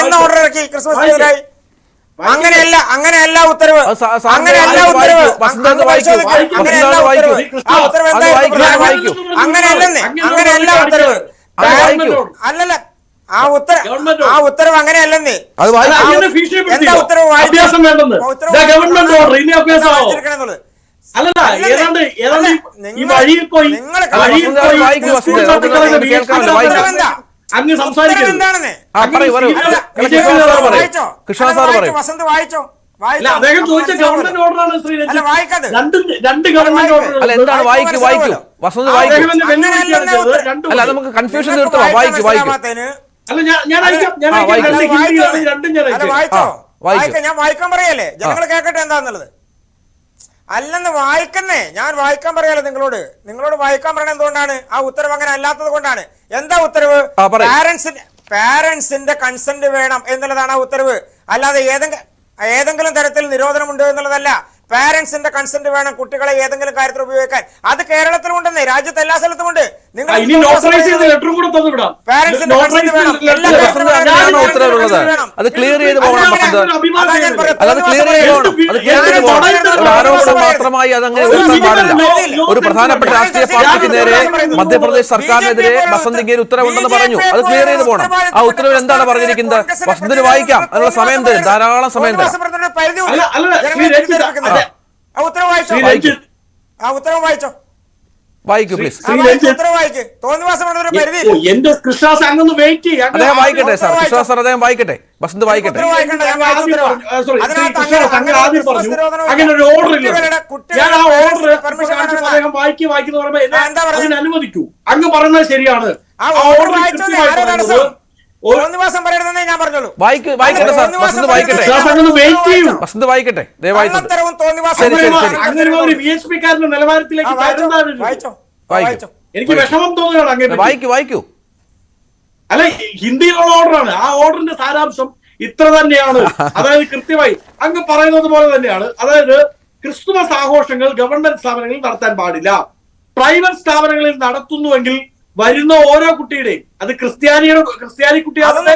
S7: എന്ന ഓർഡർ ഇറക്കി ക്രിസ്മസിനെതിരായി? അങ്ങനെയല്ല ഉത്തരവ്. അങ്ങനെയല്ല ഉത്തരവ്. അങ്ങനെയല്ല ഉത്തരവ്. അല്ലല്ല, ആ ഉത്തരവ് അങ്ങനെയല്ലെന്നേ. എന്താ ഉത്തരവ് വസന്ത് വായിച്ചോ?
S4: നമുക്ക് കൺഫ്യൂഷൻ തീർത്തോ?
S7: ഞാൻ വായിക്കാൻ പറയല്ലേ, ജനങ്ങൾ കേൾക്കട്ടെ എന്താന്നുള്ളത്. അല്ലെന്ന് വായിക്കുന്നേ, ഞാൻ വായിക്കാൻ പറയാലോ നിങ്ങളോട് വായിക്കാൻ പറയണത് എന്തുകൊണ്ടാണ്? ആ ഉത്തരവ് അങ്ങനെ അല്ലാത്തത് കൊണ്ടാണ്. എന്താ ഉത്തരവ്? പാരന്റ്സിന്റെ കൺസെന്റ് വേണം എന്നുള്ളതാണ് ആ ഉത്തരവ്. അല്ലാതെ ഏതെങ്കിലും തരത്തിൽ നിരോധനമുണ്ട് എന്നുള്ളതല്ല. പാരന്റ്സിന്റെ കൺസെന്റ് വേണം കുട്ടികളെ ഏതെങ്കിലും കാര്യത്തിൽ ഉപയോഗിക്കാൻ. അത് കേരളത്തിലുണ്ടെന്നേ, രാജ്യത്ത് എല്ലാ സ്ഥലത്തുമുണ്ട്. നിങ്ങൾ
S4: ഉത്തരവുള്ളത് അത് ക്ലിയർ ചെയ്ത് പോകണം വസന്ത്. അല്ലാതെ ക്ലിയർ ചെയ്ത് പോകണം, അത് ക്ലിയർ ചെയ്ത് പോകണം. ഒരു ആരോപണം മാത്രമായി അതങ്ങനെ ഉയർത്താൻ പാടില്ല. ഒരു പ്രധാനപ്പെട്ട രാഷ്ട്രീയ പാർട്ടിക്ക് നേരെ മധ്യപ്രദേശ് സർക്കാരിനെതിരെ വസന്ത് ഇങ്ങനെ ഉത്തരവുണ്ടെന്ന് പറഞ്ഞു, അത് ക്ലിയർ ചെയ്ത് പോകണം. ആ ഉത്തരവിൽ എന്താണ് പറഞ്ഞിരിക്കുന്നത് വസന്തിന് വായിക്കാം, അതിനുള്ള സമയം തരും, ധാരാളം സമയം തരും. വായിക്കൂ പ്ലീസ്. അദ്ദേഹം വായിക്കട്ടെ സാർ, കൃഷ്ണ സാർ അദ്ദേഹം വായിക്കട്ടെ, വസന്ത് വായിക്കട്ടെ.
S5: അങ്ങനെ ഒരു ഓർഡർ ഇല്ല. ഞാൻ ആ ഓർഡർ അദ്ദേഹം വായിക്കുന്ന പറയുമ്പോൾ അനുവദിക്കൂ. അങ്ങ് പറയുന്നത് ശരിയാണ്. ആ ഓർഡർ
S4: വായിക്കട്ടെ സാർ, വസന്ത് വായിക്കട്ടെ, വസന്ത് വായിക്കട്ടെ, ദയവായി.
S5: നിലവാരത്തിലേക്ക് എനിക്ക് വിഷമം തോന്നുകയാണ് അങ്ങനെ.
S4: വായിക്കൂ.
S5: അല്ല, ഹിന്ദിയിലുള്ള ഓർഡറാണ്. ആ ഓർഡറിന്റെ സാരാംശം ഇത്ര തന്നെയാണ്. അതായത് കൃത്യമായി അങ്ങ് പറയുന്നത് പോലെ തന്നെയാണ്. അതായത് ക്രിസ്തുമസ് ആഘോഷങ്ങൾ ഗവൺമെന്റ് സ്ഥാപനങ്ങളിൽ നടത്താൻ പാടില്ല. പ്രൈവറ്റ് സ്ഥാപനങ്ങളിൽ നടത്തുന്നുവെങ്കിൽ വരുന്ന ഓരോ കുട്ടിയുടെയും, അത് ക്രിസ്ത്യാനി കുട്ടിയാണെന്ന്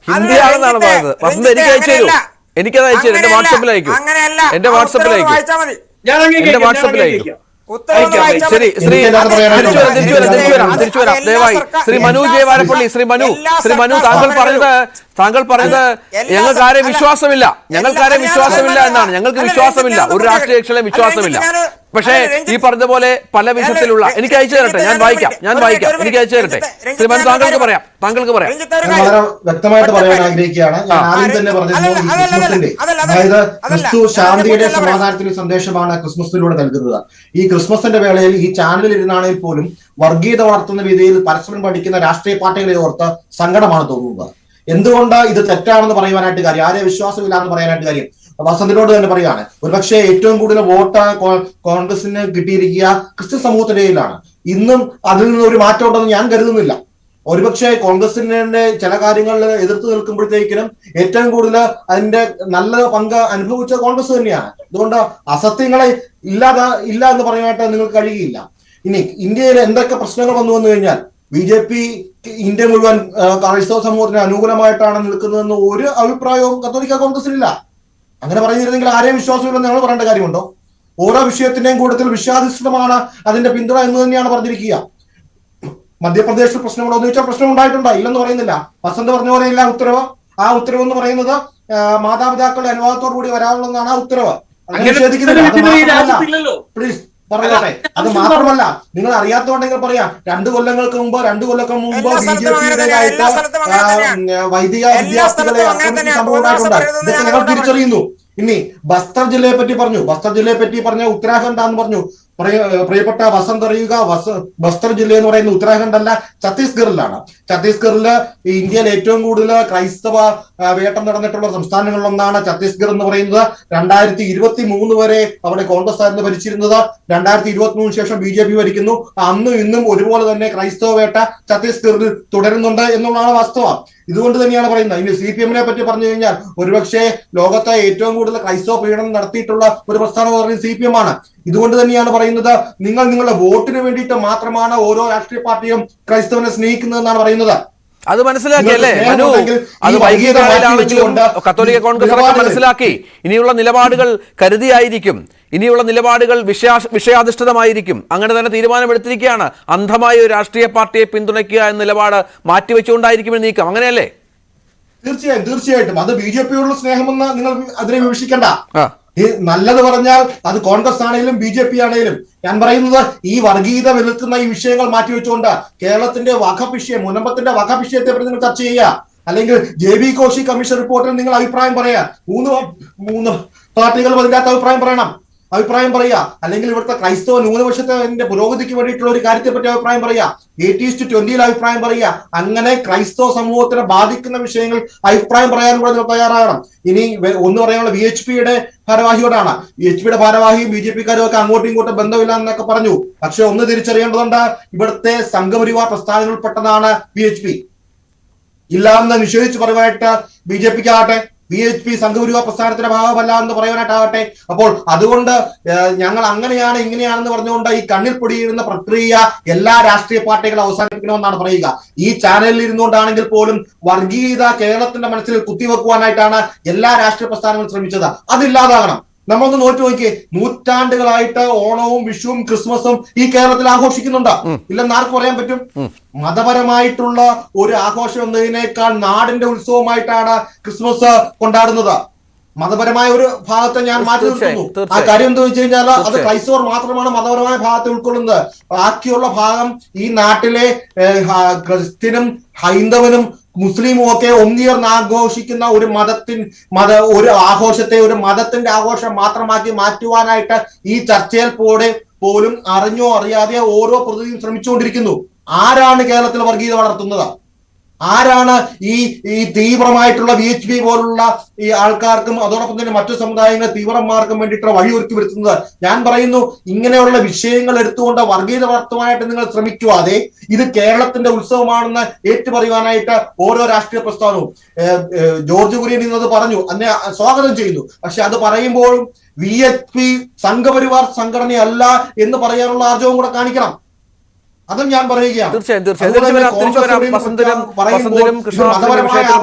S4: ഹിന്ദിയാണെന്നാണ് പറയുന്നത്. വസന്ത് എനിക്ക് അയച്ചു തരൂ, എനിക്കത് അയച്ചു തരും. എന്റെ വാട്സപ്പിൽ അയക്കും, എന്റെ വാട്സപ്പിൽ അയക്കും, എന്റെ വാട്സപ്പിൽ അയക്കും. ശരി, ശ്രീ തിരിച്ചു വരാം ദയവായി. ശ്രീ മനു ജയവാരപ്പള്ളി, ശ്രീ മനു താങ്കൾ പറഞ്ഞത് ഞങ്ങൾക്കാരെ വിശ്വാസമില്ല എന്നാണ്. ഞങ്ങൾക്ക് വിശ്വാസമില്ല, ഒരു രാഷ്ട്രീയ കക്ഷികളെ വിശ്വാസമില്ല. പക്ഷേ ഈ പറഞ്ഞ പോലെ പല വിധത്തിലുള്ള, എനിക്ക് അയച്ചു തരട്ടെ, ഞാൻ വായിക്കാം, എനിക്ക് അയച്ചു തരട്ടെ. ശ്രീ മനു താങ്കൾക്ക് പറയാം.
S6: വളരെ വ്യക്തമായിട്ട് പറയാൻ ആഗ്രഹിക്കുകയാണ്. ഞാൻ ആദ്യം തന്നെ പറഞ്ഞിരുന്നു, ഈ ക്രിസ്മസിന്റെ, അതായത് ക്രിസ്തു ശാന്തിയുടെ സമാധാനത്തിന്റെ സന്ദേശമാണ് ക്രിസ്മസിലൂടെ നൽകുന്നത്. ഈ ക്രിസ്മസിന്റെ വേളയിൽ ഈ ചാനലിൽ ഇരുന്നാണെങ്കിൽ പോലും വർഗീയത വളർത്തുന്ന രീതിയിൽ പരസ്പരം പഠിക്കുന്ന രാഷ്ട്രീയ പാർട്ടികളെ ഓർത്ത് സങ്കടമാണ് തോന്നുന്നത്. എന്തുകൊണ്ട് ഇത് തെറ്റാണെന്ന് പറയുവാനായിട്ട് കാര്യം, ആരെ വിശ്വാസമില്ല എന്ന് പറയാനായിട്ട് കാര്യം വസന്തിനോട് തന്നെ പറയുകയാണ്. ഒരുപക്ഷെ ഏറ്റവും കൂടുതൽ വോട്ട് കോൺഗ്രസിന് കിട്ടിയിരിക്കുക ക്രിസ്ത്യൻ സമൂഹത്തിനിടയിലാണ്. ഇന്നും അതിൽ നിന്ന് ഒരു മാറ്റം ഉണ്ടെന്ന് ഞാൻ കരുതുന്നില്ല. ഒരുപക്ഷെ കോൺഗ്രസിന്റെ ചില കാര്യങ്ങളിൽ എതിർത്ത് നിൽക്കുമ്പോഴത്തേക്കിനും ഏറ്റവും കൂടുതൽ അതിന്റെ നല്ല പങ്ക് അനുഭവിച്ച കോൺഗ്രസ് തന്നെയാണ്. അതുകൊണ്ട് അസത്യങ്ങളെ ഇല്ല എന്ന് പറയാനായിട്ട് നിങ്ങൾക്ക് കഴിയില്ല. ഇനി ഇന്ത്യയിൽ എന്തൊക്കെ പ്രശ്നങ്ങൾ വന്നു കഴിഞ്ഞാൽ BJP ഇന്ത്യ മുഴുവൻ ക്രൈസ്തവ സമൂഹത്തിന് അനുകൂലമായിട്ടാണ് നിൽക്കുന്നതെന്ന് ഒരു അഭിപ്രായവും കത്തോലിക്ക കോൺഗ്രസിനില്ല. അങ്ങനെ പറഞ്ഞിരുന്നെങ്കിൽ ആരെയും വിശ്വാസമില്ലെന്ന് ഞങ്ങൾ പറയേണ്ട കാര്യമുണ്ടോ? ഓരോ വിഷയത്തിന്റെയും കൂട്ടത്തിൽ വിശ്വാധിഷ്ഠിതമാണ് അതിന്റെ പിന്തുണ എന്ന് തന്നെയാണ് പറഞ്ഞിരിക്കുക. മധ്യപ്രദേശിൽ പ്രശ്നമുണ്ടോ എന്ന് ചോദിച്ചാൽ പ്രശ്നം ഉണ്ടായിട്ടുണ്ടോ? ഇല്ലെന്ന് പറയുന്നില്ല. വസന്ത് പറഞ്ഞ പോലെയല്ല ഉത്തരവ്. ആ ഉത്തരവ് എന്ന് പറയുന്നത് മാതാപിതാക്കളുടെ അനുവാദത്തോടു കൂടി വരാവുന്നതാണ് ആ ഉത്തരവ്. പ്ലീസ് പറയട്ടെ. അത് മാത്രമല്ല, നിങ്ങൾ അറിയാത്തതുണ്ടെങ്കിൽ പറയാം, 2 കൊല്ലങ്ങൾക്ക് മുമ്പ് BJP-യുടേതായിട്ട് വൈദിക വിദ്യാർത്ഥികളെ ആക്രമിച്ച സംഭവം ഉണ്ടായിട്ടുണ്ട്. ഇതൊക്കെ ഞങ്ങൾ തിരിച്ചറിയുന്നു. ഇനി ബസ്തർ ജില്ലയെ പറ്റി പറഞ്ഞ ഉത്തരാഖണ്ഡ് എന്ന് പറഞ്ഞു. പ്രിയപ്പെട്ട വസന്ത് അറിയുക, ബസ്തർ ജില്ല എന്ന് പറയുന്ന ഉത്തരാഖണ്ഡ് അല്ല, ഛത്തീസ്ഗഡിലാണ്. ഛത്തീസ്ഗഡില് ഇന്ത്യയിൽ ഏറ്റവും കൂടുതൽ ക്രൈസ്തവ വേട്ടം നടന്നിട്ടുള്ള സംസ്ഥാനങ്ങളിലൊന്നാണ് ഛത്തീസ്ഗഡ് എന്ന് പറയുന്നത്. 2023 വരെ അവിടെ കോൺഗ്രസ് ആയിരുന്നു ഭരിച്ചിരുന്നത്. 2023 ശേഷം BJP ഭരിക്കുന്നു. അന്നും ഇന്നും ഒരുപോലെ തന്നെ ക്രൈസ്തവ വേട്ട ഛത്തീസ്ഗഡിൽ തുടരുന്നുണ്ട് എന്നുള്ളതാണ് വാസ്തവം. ഇതുകൊണ്ട് തന്നെയാണ് പറയുന്നത്. ഇനി CPM-നെ പറ്റി പറഞ്ഞു കഴിഞ്ഞാൽ ഒരുപക്ഷെ ലോകത്തെ ഏറ്റവും കൂടുതൽ ക്രൈസ്തവ പീഡനം നടത്തിയിട്ടുള്ള ഒരു പ്രസ്ഥാനം എന്ന് പറയുന്നത് CPM ആണ്. ഇതുകൊണ്ട് തന്നെയാണ് പറയുന്നത്, നിങ്ങൾ നിങ്ങളുടെ വോട്ടിന് വേണ്ടിയിട്ട് മാത്രമാണ് ഓരോ രാഷ്ട്രീയ പാർട്ടിയും ക്രൈസ്തവനെ സ്നേഹിക്കുന്നതെന്നാണ് പറയുന്നത്.
S4: അത് മനസ്സിലാക്കിയല്ലേ മനു? അത് വൈകിട്ടാണെങ്കിലും കത്തോലിക്ക കോൺഗ്രസ് മനസ്സിലാക്കി ഇനിയുള്ള നിലപാടുകൾ കരുതിയായിരിക്കും, ഇനിയുള്ള നിലപാടുകൾ വിഷയാധിഷ്ഠിതമായിരിക്കും. അങ്ങനെ തന്നെ തീരുമാനമെടുത്തിരിക്കുകയാണ്. അന്ധമായ ഒരു രാഷ്ട്രീയ പാർട്ടിയെ പിന്തുണയ്ക്കുക എന്ന നിലപാട് മാറ്റിവെച്ചുകൊണ്ടായിരിക്കും നീക്കം. അങ്ങനെയല്ലേ?
S6: തീർച്ചയായിട്ടും അത് BJP-യോടുള്ള സ്നേഹമെന്ന് നിങ്ങൾ അതിനെ വിമർശിക്കണ്ട. നല്ലത് പറഞ്ഞാൽ അത് കോൺഗ്രസ് ആണെങ്കിലും BJP ആണെങ്കിലും, ഞാൻ പറയുന്നത് ഈ വർഗീയത വിലക്കുന്ന ഈ വിഷയങ്ങൾ മാറ്റിവെച്ചുകൊണ്ട് കേരളത്തിന്റെ വഖഫ് വിഷയം, മുനമ്പത്തിന്റെ വഖഫ് വിഷയത്തെ പറ്റി നിങ്ങൾ ചർച്ച ചെയ്യുക. അല്ലെങ്കിൽ JB കോശി കമ്മീഷൻ റിപ്പോർട്ടിൽ നിങ്ങൾ അഭിപ്രായം പറയാ. മൂന്ന് പാർട്ടികൾ അതിന്റെ അഭിപ്രായം പറയുക. അല്ലെങ്കിൽ ഇവിടുത്തെ ക്രൈസ്തവ ന്യൂനപക്ഷത്തിന്റെ പുരോഗതിക്ക് വേണ്ടിയിട്ടുള്ള ഒരു കാര്യത്തെ പറ്റി അഭിപ്രായം പറയുക. 80:20 അഭിപ്രായം പറയുക. അങ്ങനെ ക്രൈസ്തവ സമൂഹത്തിനെ ബാധിക്കുന്ന വിഷയങ്ങൾ അഭിപ്രായം പറയാൻ കൂടെ നിങ്ങൾ തയ്യാറാകണം. ഇനി ഒന്ന് പറയാനുള്ള VHPയുടെ ഭാരവാഹിയോടാണ്. VHPയുടെ ഭാരവാഹിയും BJP-ക്കാരും ഒക്കെ അങ്ങോട്ടും ഇങ്ങോട്ടും ബന്ധമില്ല എന്നൊക്കെ പറഞ്ഞു. പക്ഷെ ഒന്ന് തിരിച്ചറിയേണ്ടതുണ്ട്, ഇവിടുത്തെ സംഘപരിവാർ പ്രസ്ഥാനങ്ങളിൽപ്പെട്ടതാണ് VHP. ഇല്ല എന്ന് നിഷേധിച്ച് പറയുവാനായിട്ട് BJP-ക്കാകട്ടെ VHP സംഘപരിവാർ പ്രസ്ഥാനത്തിന്റെ ഭാഗമല്ല എന്ന് പറയാനായിട്ടാകട്ടെ. അപ്പോൾ അതുകൊണ്ട് ഞങ്ങൾ അങ്ങനെയാണ് ഇങ്ങനെയാണെന്ന് പറഞ്ഞുകൊണ്ട് ഈ കണ്ണിൽ പൊടിയിടുന്ന പ്രക്രിയ എല്ലാ രാഷ്ട്രീയ പാർട്ടികളും അവസാനിപ്പിക്കണമെന്നാണ് പറയുക. ഈ ചാനലിൽ ഇരുന്നുകൊണ്ടാണെങ്കിൽ പോലും വർഗീയത കേരളത്തിന്റെ മനസ്സിൽ കുത്തിവെക്കുവാനായിട്ടാണ് എല്ലാ രാഷ്ട്രീയ പ്രസ്ഥാനങ്ങളും ശ്രമിച്ചത്. അതില്ലാതാകണം. നമ്മളൊന്ന് നോക്കിയേ, നൂറ്റാണ്ടുകളായിട്ട് ഓണവും വിഷുവും ക്രിസ്മസും ഈ കേരളത്തിൽ ആഘോഷിക്കുന്നുണ്ട്. ഇല്ലെന്ന് ആർക്ക് പറയാൻ പറ്റും? മതപരമായിട്ടുള്ള ഒരു ആഘോഷം എന്നതിനേക്കാൾ നാടിന്റെ ഉത്സവമായിട്ടാണ് ക്രിസ്മസ് കൊണ്ടാടുന്നത്. മതപരമായ ഒരു ഭാഗത്തെ ഞാൻ മാറ്റി നിർത്തുന്നു. ആ കാര്യം എന്താ വെച്ച് കഴിഞ്ഞാൽ അത് ക്രൈസ്തവർ മാത്രമാണ് മതപരമായ ഭാഗത്തെ ഉൾക്കൊള്ളുന്നത്. ബാക്കിയുള്ള ഭാഗം ഈ നാട്ടിലെ ക്രിസ്ത്യനും ഹൈന്ദവനും മുസ്ലിമും ഒക്കെ ഒന്നിയർന്ന് ആഘോഷിക്കുന്ന ഒരു ആഘോഷത്തെ ഒരു മതത്തിന്റെ ആഘോഷം മാത്രമാക്കി മാറ്റുവാനായിട്ട് ഈ ചർച്ചയിൽ പോലും അറിഞ്ഞോ അറിയാതെയോ ഓരോ പ്രതിനിധിയും ശ്രമിച്ചുകൊണ്ടിരിക്കുന്നു. ആരാണ് കേരളത്തിൽ വർഗീയത വളർത്തുന്നത്? ആരാണ് ഈ തീവ്രമായിട്ടുള്ള VHP പോലുള്ള ഈ ആൾക്കാർക്കും അതോടൊപ്പം തന്നെ മറ്റു സമുദായങ്ങൾ തീവ്രന്മാർക്കും വേണ്ടിയിട്ടുള്ള വഴിയൊരുക്കി വരുത്തുന്നത്? ഞാൻ പറയുന്നു, ഇങ്ങനെയുള്ള വിഷയങ്ങൾ എടുത്തുകൊണ്ട് വർഗീയത വളർത്തുവാനായിട്ട് നിങ്ങൾ ശ്രമിക്കുവാതെ ഇത് കേരളത്തിന്റെ ഉത്സവമാണെന്ന് ഏറ്റുപറയുവാനായിട്ട് ഓരോ രാഷ്ട്രീയ പ്രസ്ഥാനവും ജോർജ് കുര്യൻ ഇന്നത് പറഞ്ഞു, അതിനെ സ്വാഗതം ചെയ്യുന്നു. പക്ഷെ അത് പറയുമ്പോഴും VHP സംഘപരിവാർ സംഘടനയല്ല എന്ന് പറയാനുള്ള ആർജവം കൂടെ കാണിക്കണം. അതും ഞാൻ പറയുകയാണ്.
S4: തീർച്ചയായും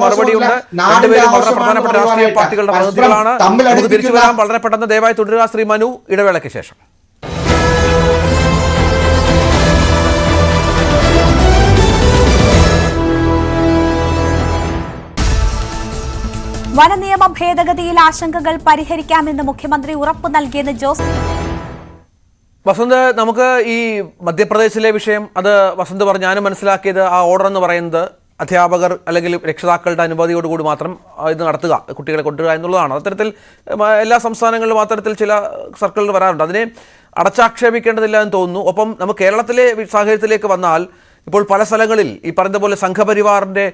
S4: മറുപടിയുണ്ട്. രണ്ടുപേരും വളരെ പ്രധാനപ്പെട്ട രാഷ്ട്രീയ പാർട്ടികളുടെ പ്രതിനിധികളാണ്. നമുക്ക് തിരിച്ചു വരാം. വളരെ പെട്ടെന്ന് ദയവായി തുടരുക ശ്രീ മനു, ഇടവേളയ്ക്ക് ശേഷം.
S1: വനനിയമ ഭേദഗതിയിൽ ആശങ്കകൾ പരിഹരിക്കാമെന്ന് മുഖ്യമന്ത്രി ഉറപ്പു നൽകിയെന്ന് ജോസ്.
S4: വസന്ത്, നമുക്ക് ഈ മധ്യപ്രദേശിലെ വിഷയം അത് വസന്ത് പറഞ്ഞു. ഞാനും മനസ്സിലാക്കിയത് ആ ഓർഡർ എന്ന് പറയുന്നത് അധ്യാപകർ അല്ലെങ്കിൽ രക്ഷിതാക്കളുടെ അനുമതിയോടുകൂടി മാത്രം ഇത് നടത്തുക, കുട്ടികളെ കൊണ്ടുവരിക എന്നുള്ളതാണ്. അത്തരത്തിൽ എല്ലാ സംസ്ഥാനങ്ങളിലും അത്തരത്തിൽ ചില സർക്കിളുകൾ വരാറുണ്ട്. അതിനെ അടച്ചാക്ഷേപിക്കേണ്ടതില്ല എന്ന് തോന്നുന്നു. ഒപ്പം നമുക്ക് കേരളത്തിലെ സാഹചര്യത്തിലേക്ക് വന്നാൽ ഇപ്പോൾ പല സ്ഥലങ്ങളിൽ ഈ പറഞ്ഞതുപോലെ സംഘപരിവാറിൻ്റെ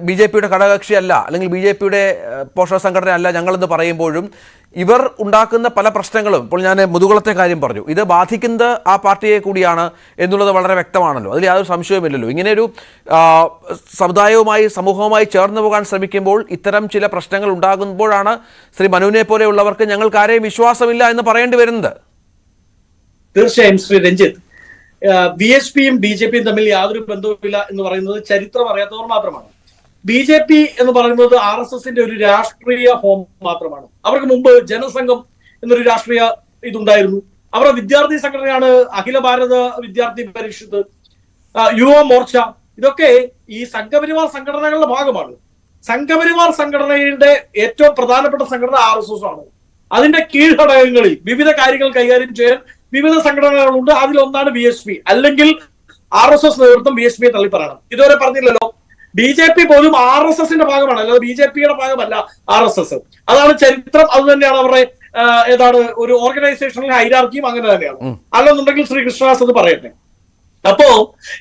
S4: BJPയുടെ ഘടകകക്ഷിയല്ല അല്ലെങ്കിൽ BJPയുടെ പോഷക സംഘടന അല്ല ഞങ്ങളെന്ന് പറയുമ്പോഴും ഇവർ ഉണ്ടാക്കുന്ന പല പ്രശ്നങ്ങളും, ഇപ്പോൾ ഞാൻ മുതുകുളത്തെ കാര്യം പറഞ്ഞു, ഇത് ബാധിക്കുന്നത് ആ പാർട്ടിയെ കൂടിയാണ് എന്നുള്ളത് വളരെ വ്യക്തമാണല്ലോ. അതിൽ യാതൊരു സംശയവുമില്ലല്ലോ. ഇങ്ങനെയൊരു സമുദായവുമായി സമൂഹവുമായി ചേർന്ന് പോകാൻ ശ്രമിക്കുമ്പോൾ ഇത്തരം ചില പ്രശ്നങ്ങൾ ഉണ്ടാകുമ്പോഴാണ് ശ്രീ മനുവിനെ പോലെയുള്ളവർക്ക് ഞങ്ങൾക്ക് ആരെയും വിശ്വാസമില്ല എന്ന് പറയേണ്ടി വരുന്നത്.
S5: തീർച്ചയായും ശ്രീ രഞ്ജിത്ത്, VHPയും BJPയും തമ്മിൽ യാതൊരു ബന്ധവുമില്ല എന്ന് പറയുന്നത് ചരിത്രം അറിയാത്തവർ മാത്രമാണ്. BJP എന്ന് പറയുന്നത് RSSന്റെ ഒരു രാഷ്ട്രീയ ഫോം മാത്രമാണ്. അവർക്ക് മുമ്പ് ജനസംഘം എന്നൊരു രാഷ്ട്രീയ ഇതുണ്ടായിരുന്നു. അവരുടെ വിദ്യാർത്ഥി സംഘടനയാണ് അഖില ഭാരത വിദ്യാർത്ഥി പരിഷത്ത്, യുവ മോർച്ച. ഇതൊക്കെ ഈ സംഘപരിവാർ സംഘടനകളുടെ ഭാഗമാണ്. സംഘപരിവാർ സംഘടനയുടെ ഏറ്റവും പ്രധാനപ്പെട്ട സംഘടന RSS ആണ്. അതിന്റെ കീഴ്ഘടകങ്ങളിൽ വിവിധ കാര്യങ്ങൾ കൈകാര്യം ചെയ്യാൻ വിവിധ സംഘടനകളുണ്ട്. അതിലൊന്നാണ് VHP. അല്ലെങ്കിൽ RSS നേതൃത്വം VHPയെ തള്ളിപ്പറയണം. ഇതുവരെ പറഞ്ഞില്ലല്ലോ. BJP പോലും RSSന്റെ ഭാഗമാണ്, അല്ലാതെ BJPയുടെ ഭാഗമല്ല RSS. അതാണ് ചരിത്രം. അത് തന്നെയാണ് അവരുടെ ഒരു ഓർഗനൈസേഷണൽ ഹൈറാർക്കിയും അങ്ങനെ തന്നെയാണ്. അല്ലെന്നുണ്ടെങ്കിൽ ശ്രീ കൃഷ്ണദാസ് അത് പറയട്ടെ. അപ്പോ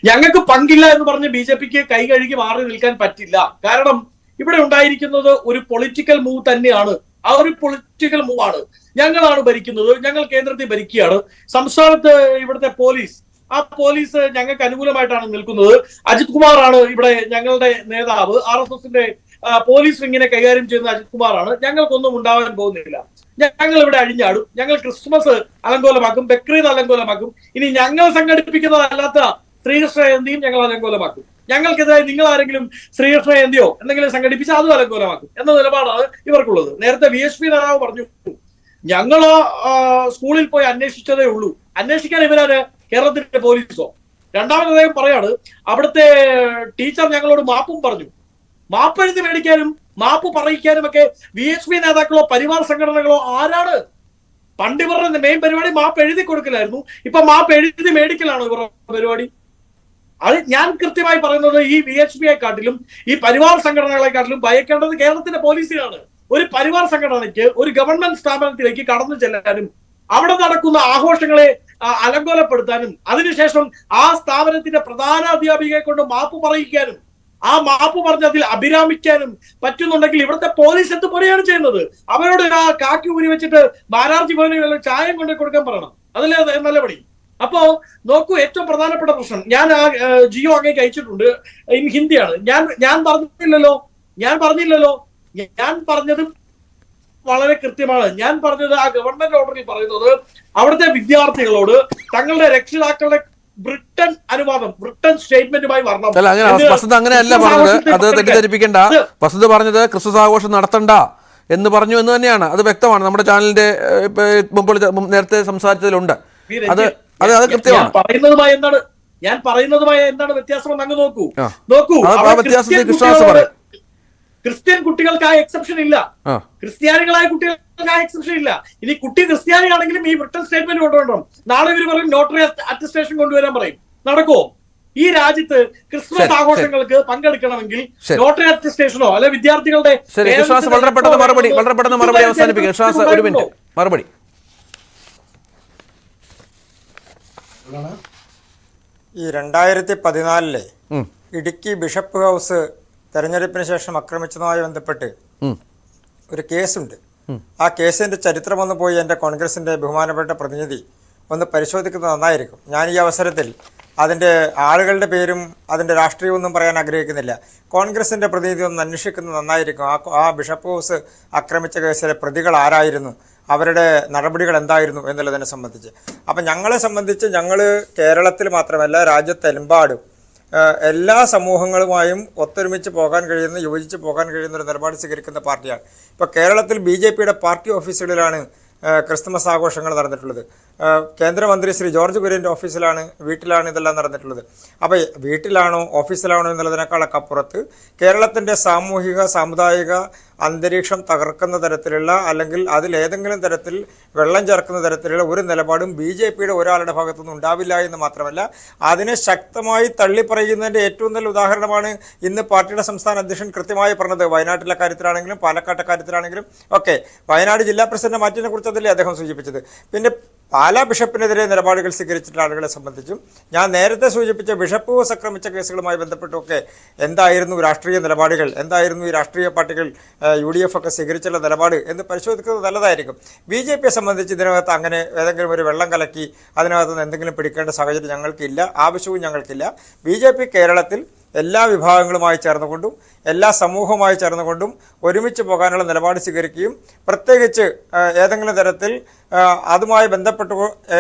S5: ഞങ്ങൾക്ക് പങ്കില്ല എന്ന് പറഞ്ഞ് BJPക്ക് കൈ കഴുകി മാറി നിൽക്കാൻ പറ്റില്ല. കാരണം ഇവിടെ ഉണ്ടായിരിക്കുന്നത് ഒരു പൊളിറ്റിക്കൽ മൂവ് തന്നെയാണ്. ആ ഒരു പൊളിറ്റിക്കൽ മൂവാണ്. ഞങ്ങളാണ് ഭരിക്കുന്നത്, ഞങ്ങൾ കേന്ദ്രത്തിൽ ഭരിക്കുകയാണ്. സംസ്ഥാനത്ത് ഇവിടുത്തെ പോലീസ്, ആ പോലീസ് ഞങ്ങൾക്ക് അനുകൂലമായിട്ടാണ് നിൽക്കുന്നത്. അജിത് കുമാറാണ് ഇവിടെ ഞങ്ങളുടെ നേതാവ്. RSSന്റെ പോലീസ് വിങ്ങിനെ കൈകാര്യം ചെയ്യുന്ന അജിത് കുമാറാണ്. ഞങ്ങൾക്കൊന്നും ഉണ്ടാവാൻ പോകുന്നില്ല. ഞങ്ങൾ ഇവിടെ അഴിഞ്ഞാടും. ഞങ്ങൾ ക്രിസ്മസ് അലങ്കോലമാക്കും, ബക്രീദ് അലങ്കോലമാക്കും. ഇനി ഞങ്ങൾ സംഘടിപ്പിക്കുന്നതല്ലാത്ത ശ്രീകൃഷ്ണ ജയന്തിയും ഞങ്ങൾ അലങ്കോലമാക്കും. ഞങ്ങൾക്കെതിരായി നിങ്ങൾ ആരെങ്കിലും ശ്രീകൃഷ്ണ ജയന്തിയോ എന്തെങ്കിലും സംഘടിപ്പിച്ചാൽ അതും അലങ്കോലമാക്കും എന്ന നിലപാടാണ് ഇവർക്കുള്ളത്. നേരത്തെ VHP നേതാവ് പറഞ്ഞു, ഞങ്ങൾ സ്കൂളിൽ പോയി അന്വേഷിച്ചതേ ഉള്ളൂ. അന്വേഷിക്കാൻ ഇവരാണ് കേരളത്തിന്റെ പോലീസോ? രണ്ടാമത് അദ്ദേഹം പറയാണ്, അവിടുത്തെ ടീച്ചർ ഞങ്ങളോട് മാപ്പും പറഞ്ഞു. മാപ്പ് എഴുതി മേടിക്കാനും മാപ്പ് പറയിക്കാനും ഒക്കെ VHP നേതാക്കളോ പരിവാർ സംഘടനകളോ ആരാണ്? പണ്ട് ഇവരുടെ മെയിൻ പരിപാടി മാപ്പ് എഴുതി കൊടുക്കലായിരുന്നു. ഇപ്പൊ മാപ്പ് എഴുതി മേടിക്കലാണോ ഇവരുടെ പരിപാടി? അത് ഞാൻ കൃത്യമായി പറയുന്നത്, ഈ VHPയെക്കാട്ടിലും ഈ പരിവാർ സംഘടനകളെക്കാട്ടിലും ഭയക്കേണ്ടത് കേരളത്തിന്റെ പോലീസിനാണ്. ഒരു പരിവാർ സംഘടനയ്ക്ക് ഒരു ഗവൺമെന്റ് സ്ഥാപനത്തിലേക്ക് കടന്നു ചെല്ലാനും അവിടെ നടക്കുന്ന ആഘോഷങ്ങളെ അലങ്കോലപ്പെടുത്താനും അതിനുശേഷം ആ സ്ഥാപനത്തിന്റെ പ്രധാന അധ്യാപികയെ കൊണ്ട് മാപ്പ് പറയിക്കാനും ആ മാപ്പ് പറഞ്ഞ് അതിൽ അഭിരാമിക്കാനും പറ്റുന്നുണ്ടെങ്കിൽ ഇവിടുത്തെ പോലീസ് എന്തുപോലെയാണ് ചെയ്യുന്നത്? അവരോട് ആ കാക്കി ഊരി വെച്ചിട്ട് മാരാർജി ഭവനിൽ ചായം കൊണ്ട് കൊടുക്കാൻ പറയണം. അതല്ലേ നല്ല പണി. അപ്പോ നോക്കൂ, ഏറ്റവും പ്രധാനപ്പെട്ട പ്രശ്നം, ഞാൻ ജിയോ അങ്ങേക്ക് അയച്ചിട്ടുണ്ട്, ഇൻ ഹിന്ദിയാണ്. ഞാൻ പറഞ്ഞില്ലല്ലോ ഞാൻ പറഞ്ഞത് വളരെ കൃത്യമാണ്. ഞാൻ പറഞ്ഞത് ആ ഗവൺമെന്റ് ഓർഡറിൽ പറയുന്നത് അവിടുത്തെ വിദ്യാർത്ഥികളോട് തങ്ങളുടെ രക്ഷിതാക്കളുടെ ബ്രിട്ടൻ അനുവാദം, ബ്രിട്ടൻ സ്റ്റേറ്റ്മെന്റുമായി വരണം.
S4: അല്ല, അങ്ങനെ വസന്ത് അങ്ങനെയല്ല പറഞ്ഞത്. അത് തെറ്റിദ്ധരിപ്പിക്കേണ്ട. വസന്ത് പറഞ്ഞത് ക്രിസ്മസ് ആഘോഷം നടത്തണ്ട എന്ന് പറഞ്ഞു എന്ന് തന്നെയാണ്. അത് വ്യക്തമാണ്. നമ്മുടെ ചാനലിന്റെ നേരത്തെ സംസാരിച്ചതിലുണ്ട്. അത് കൃത്യമാണ്.
S5: ഞാൻ പറയുന്നതുമായ എന്താണ് വ്യത്യാസം അങ്ങ് നോക്കൂ. ക്രിസ്ത്യൻ കുട്ടികൾക്ക് ആ എക്സെപ്ഷൻ ഇല്ല, ക്രിസ്ത്യാനികളായ കുട്ടികൾക്ക് ആ എക്സെപ്ഷൻ ഇല്ല. ഇനി കുട്ടി ക്രിസ്ത്യാനിയാണെങ്കിലും ഈ ബ്രിട്ടൻ സ്റ്റേറ്റ്മെന്റ് കൊണ്ടുവരണം. നാളെ ഇവർ പറയും നോട്ടറി അറ്റസ്റ്റേഷൻ കൊണ്ടുവരാൻ പറയും. നടക്കുമോ? ഈ രാജ്യത്ത് ക്രിസ്മസ് ആഘോഷങ്ങൾക്ക് പങ്കെടുക്കണമെങ്കിൽ നോട്ടറി അറ്റസ്റ്റേഷനോ അല്ലെ വിദ്യാർത്ഥികളുടെ
S4: വളരെ പെട്ടെന്ന് മറുപടി അവസാനിപ്പിക്കുക. ഒരു മിനിറ്റ് മറുപടി.
S7: ഈ 2014 ഇടുക്കി ബിഷപ്പ് ഹൗസ് തെരഞ്ഞെടുപ്പിന് ശേഷം ആക്രമിച്ചതുമായി ബന്ധപ്പെട്ട് ഒരു കേസുണ്ട്. ആ കേസിന്റെ ചരിത്രം ഒന്ന് പോയി എൻ്റെ കോൺഗ്രസിന്റെ ബഹുമാനപ്പെട്ട പ്രതിനിധി ഒന്ന് പരിശോധിക്കുന്നത് നന്നായിരിക്കും. ഞാൻ ഈ അവസരത്തിൽ അതിൻ്റെ ആളുകളുടെ പേരും അതിൻ്റെ രാഷ്ട്രീയമൊന്നും പറയാൻ ആഗ്രഹിക്കുന്നില്ല. കോൺഗ്രസിന്റെ പ്രതിനിധി ഒന്ന് അന്വേഷിക്കുന്നത് നന്നായിരിക്കും. ആ ബിഷപ്പ് ഹൗസ് ആക്രമിച്ച കേസിലെ പ്രതികൾ ആരായിരുന്നു, അവരുടെ നടപടികൾ എന്തായിരുന്നു എന്നുള്ളതിനെ സംബന്ധിച്ച്. അപ്പം ഞങ്ങളെ സംബന്ധിച്ച് ഞങ്ങൾ കേരളത്തിൽ മാത്രമല്ല രാജ്യത്തെമ്പാടും എല്ലാ സമൂഹങ്ങളുമായും ഒത്തൊരുമിച്ച് പോകാൻ കഴിയുന്ന, യോജിച്ച് പോകാൻ കഴിയുന്ന ഒരു നിലപാട് സ്വീകരിക്കുന്ന പാർട്ടിയാണ്. ഇപ്പോൾ കേരളത്തിൽ BJPയുടെ പാർട്ടി ഓഫീസുകളിലാണ് ക്രിസ്തുമസ് ആഘോഷങ്ങൾ നടന്നിട്ടുള്ളത്. കേന്ദ്രമന്ത്രി ശ്രീ ജോർജ് കുര്യൻ്റെ വീട്ടിലാണ് ഇതെല്ലാം നടന്നിട്ടുള്ളത്. അപ്പോൾ വീട്ടിലാണോ ഓഫീസിലാണോ എന്നുള്ളതിനേക്കാളൊക്കെ അപ്പുറത്ത് കേരളത്തിൻ്റെ സാമൂഹിക സാമുദായിക അന്തരീക്ഷം തകർക്കുന്ന തരത്തിലുള്ള അല്ലെങ്കിൽ അതിലേതെങ്കിലും തരത്തിൽ വെള്ളം ചേർക്കുന്ന തരത്തിലുള്ള ഒരു നിലപാടും BJPയുടെ ഒരാളുടെ ഭാഗത്തുനിന്ന് ഉണ്ടാവില്ല എന്ന് മാത്രമല്ല അതിനെ ശക്തമായി തള്ളിപ്പറയുന്നതിൻ്റെ ഏറ്റവും നല്ല ഉദാഹരണമാണ് ഇന്ന് പാർട്ടിയുടെ സംസ്ഥാന അധ്യക്ഷൻ കൃത്യമായി പറഞ്ഞത്. വയനാട്ടിലെ കാര്യത്തിലാണെങ്കിലും പാലക്കാട്ടെ കാര്യത്തിലാണെങ്കിലും ഒക്കെ വയനാട് ജില്ലാ പ്രസിഡന്റ് മാറ്റിനെ കുറിച്ച് അതല്ലേ അദ്ദേഹം സൂചിപ്പിച്ചത്. പിന്നെ പാലാ ബിഷപ്പിനെതിരെ നിലപാടുകൾ സ്വീകരിച്ചിട്ടുള്ള ആളുകളെ സംബന്ധിച്ചും ഞാൻ നേരത്തെ സൂചിപ്പിച്ച ബിഷപ്പ് ഹൗസ് ആക്രമിച്ച കേസുകളുമായി ബന്ധപ്പെട്ടുമൊക്കെ എന്തായിരുന്നു രാഷ്ട്രീയ നിലപാടുകൾ, എന്തായിരുന്നു ഈ രാഷ്ട്രീയ പാർട്ടികൾ UDF ഒക്കെ സ്വീകരിച്ചുള്ള നിലപാട് എന്ന് പരിശോധിക്കുന്നത് നല്ലതായിരിക്കും. BJPയെ സംബന്ധിച്ച് ഇതിനകത്ത് അങ്ങനെ ഏതെങ്കിലും ഒരു വെള്ളം കലക്കി അതിനകത്ത് നിന്ന് എന്തെങ്കിലും പിടിക്കേണ്ട സാഹചര്യം ഞങ്ങൾക്കില്ല, ആവശ്യവും ഞങ്ങൾക്കില്ല. BJP കേരളത്തിൽ എല്ലാ വിഭാഗങ്ങളുമായി ചേർന്നുകൊണ്ടും എല്ലാ സമൂഹവുമായി ചേർന്നുകൊണ്ടും ഒരുമിച്ച് പോകാനുള്ള നിലപാട് സ്വീകരിക്കുകയും പ്രത്യേകിച്ച് ഏതെങ്കിലും തരത്തിൽ അതുമായി ബന്ധപ്പെട്ട്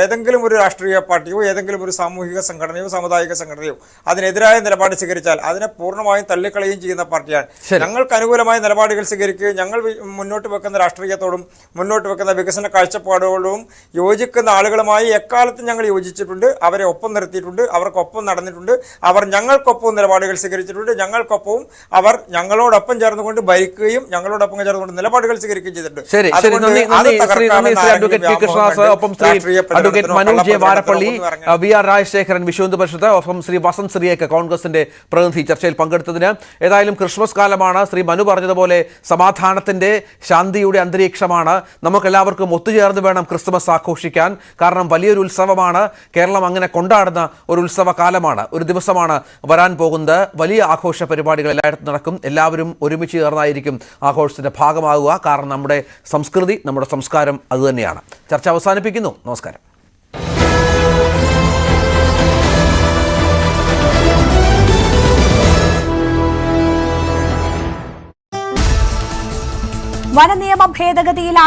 S7: ഏതെങ്കിലും ഒരു രാഷ്ട്രീയ പാർട്ടിയോ ഏതെങ്കിലും ഒരു സാമൂഹിക സംഘടനയോ സാമുദായിക സംഘടനയോ അതിനെതിരായ നിലപാട് സ്വീകരിച്ചാൽ അതിനെ പൂർണ്ണമായും തള്ളിക്കളയുകയും ചെയ്യുന്ന പാർട്ടിയാണ്. ഞങ്ങൾക്ക് അനുകൂലമായ നിലപാടുകൾ സ്വീകരിക്കുകയും ഞങ്ങൾ മുന്നോട്ട് വെക്കുന്ന രാഷ്ട്രീയത്തോടും മുന്നോട്ട് വെക്കുന്ന വികസന കാഴ്ചപ്പാടുകളോടും യോജിക്കുന്ന ആളുകളുമായി എക്കാലത്തും ഞങ്ങൾ യോജിച്ചിട്ടുണ്ട്, അവരെ ഒപ്പം നിർത്തിയിട്ടുണ്ട്, അവർക്കൊപ്പം നടന്നിട്ടുണ്ട്, അവർ ഞങ്ങൾക്കൊപ്പം നിലപാടുകൾ സ്വീകരിച്ചിട്ടുണ്ട്, ഞങ്ങൾക്കൊപ്പവും അവർ ഞങ്ങളോടൊപ്പം ചേർന്നുകൊണ്ട് ഭരിക്കുകയും ഞങ്ങളോടൊപ്പം ചേർന്നുകൊണ്ട് നിലപാടുകൾ സ്വീകരിക്കുകയും ചെയ്തിട്ടുണ്ട്.
S4: Advocate Manoj J Varappally, VR Rajasekharan, Vishwa Hindu Parishad, ഒപ്പം ശ്രീ വസന്ത് സിറിയക്ക് കോൺഗ്രസിന്റെ പ്രതിനിധി ചർച്ചയിൽ പങ്കെടുത്തതിന്. ഏതായാലും ക്രിസ്മസ് കാലമാണ്. ശ്രീ മനു പറഞ്ഞതുപോലെ സമാധാനത്തിന്റെ ശാന്തിയുടെ അന്തരീക്ഷമാണ്. നമുക്കെല്ലാവർക്കും ഒത്തുചേർന്ന് വേണം ക്രിസ്മസ് ആഘോഷിക്കാൻ. കാരണം വലിയൊരു ഉത്സവമാണ്. കേരളം അങ്ങനെ കൊണ്ടാടുന്ന ഒരു ഉത്സവ കാലമാണ്, ഒരു ദിവസമാണ് വരാൻ പോകുന്നത്. വലിയ ആഘോഷ പരിപാടികൾ എല്ലായിടത്തും നടക്കും. എല്ലാവരും ഒരുമിച്ച് ചേർന്നായിരിക്കും ആഘോഷത്തിന്റെ ഭാഗമാകുക. കാരണം നമ്മുടെ സംസ്കൃതി, നമ്മുടെ സംസ്കാരം അതുതന്നെയാണ്. ചർച്ച അവസാനിപ്പിക്കുന്നു. നമസ്കാരം.
S1: വനനിയമ ഭേദഗതിയിൽ